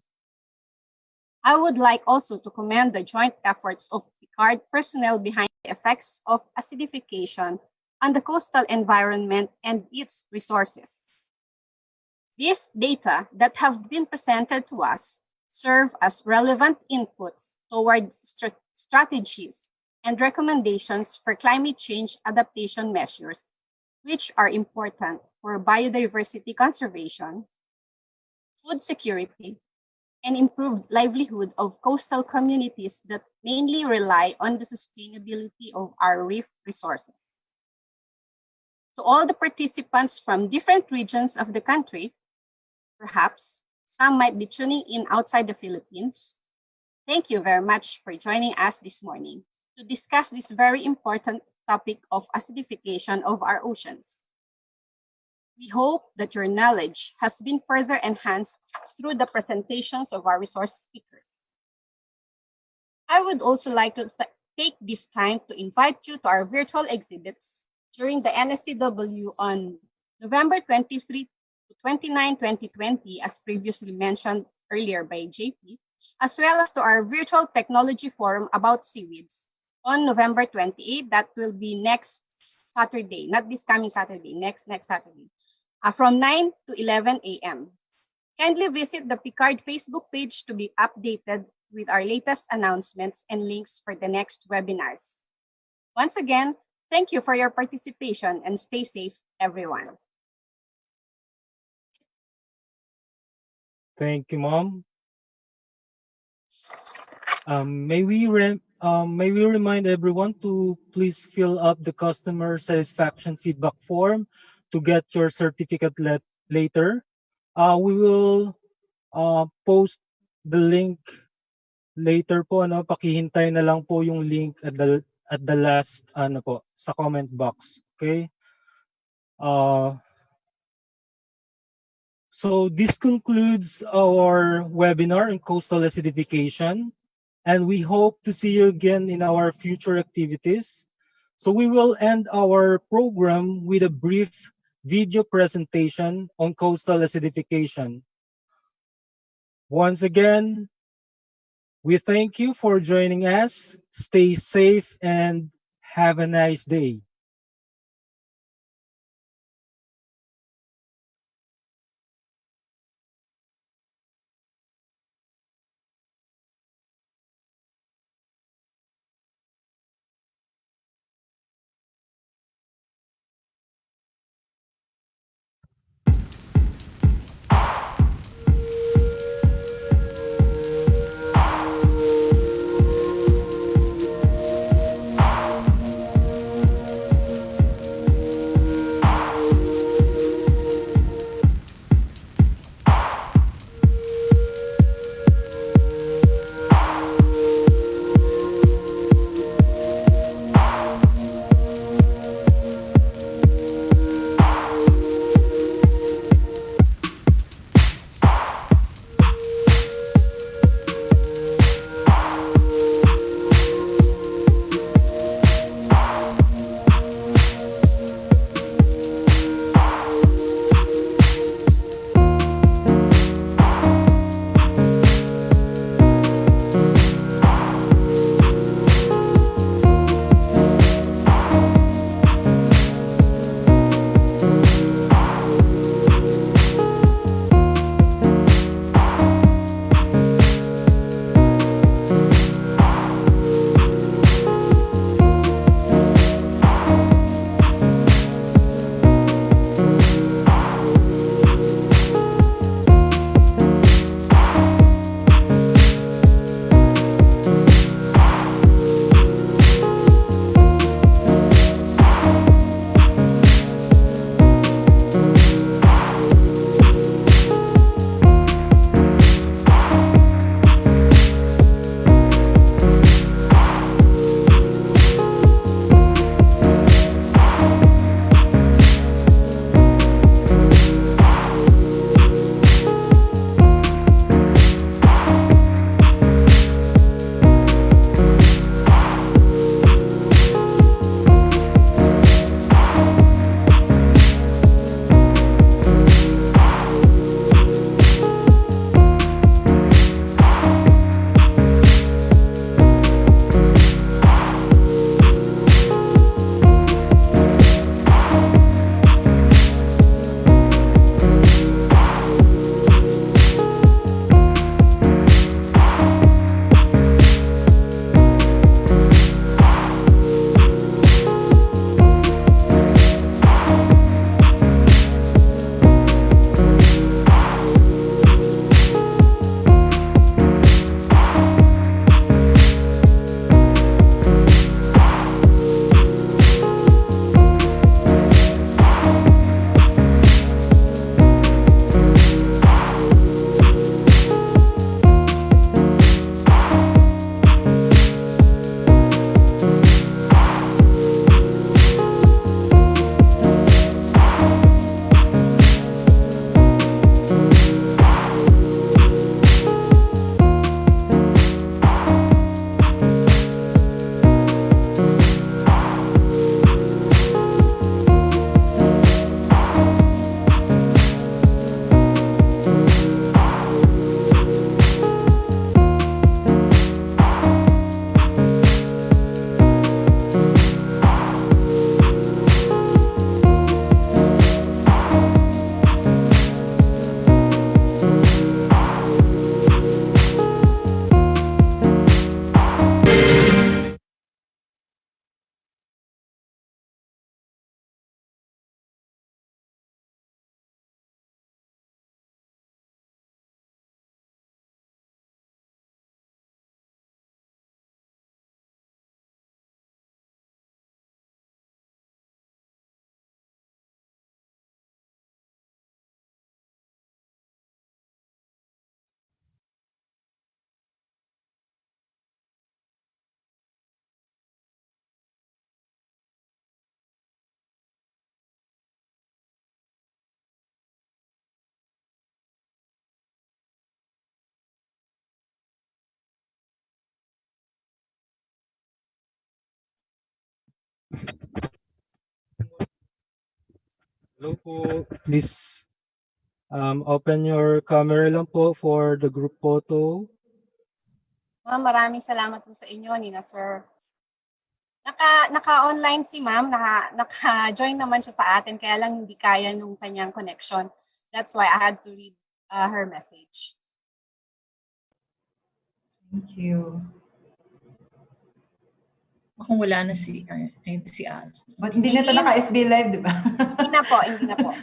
I would like also to commend the joint efforts of Picard personnel behind the effects of acidification on the coastal environment and its resources. These data that have been presented to us serve as relevant inputs towards strategies and recommendations for climate change adaptation measures, which are important for biodiversity conservation, food security, and improved livelihood of coastal communities that mainly rely on the sustainability of our reef resources. To all the participants from different regions of the country, perhaps some might be tuning in outside the Philippines, thank you very much for joining us this morning to discuss this very important topic of acidification of our oceans. We hope that your knowledge has been further enhanced through the presentations of our resource speakers. I would also like to take this time to invite you to our virtual exhibits during the NSTW on November 23 to 29, 2020, as previously mentioned earlier by JP, as well as to our virtual technology forum about seaweeds on November 28. That will be next Saturday, not this coming Saturday, next Saturday, from 9 to 11 a.m. Kindly visit the Picard Facebook page to be updated with our latest announcements and links for the next webinars. Once again, thank you for your participation and stay safe, everyone.
Thank you, Mom. May we remind everyone to please fill up the customer satisfaction feedback form to get your certificate later. We will post the link later po, ano, pakihintay na lang po yung link at the last ano po sa comment box. Okay? So this concludes our webinar on coastal acidification, and we hope to see you again in our future activities. So we will end our program with a brief video presentation on coastal acidification. Once again, we thank you for joining us. Stay safe and have a nice day. Hello po. Please open your camera lang po for the group photo.
Ma'am, maraming salamat po sa inyo, Nina Sir. Naka-online si ma'am, naka-join naman siya sa atin, kaya lang hindi kaya nung kanyang connection. That's why I had to read her message.
Thank you.
Kung wala na si Al.
But hindi na ito naka-FB Live, di ba?
Hindi na po, hindi na po.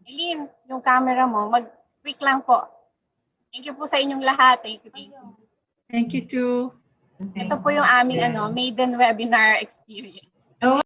Eileen, yung camera mo, mag-quick lang po. Thank you po sa inyong lahat. Thank you.
Thank you too.
Ito po yung aming maiden webinar experience.
Oh,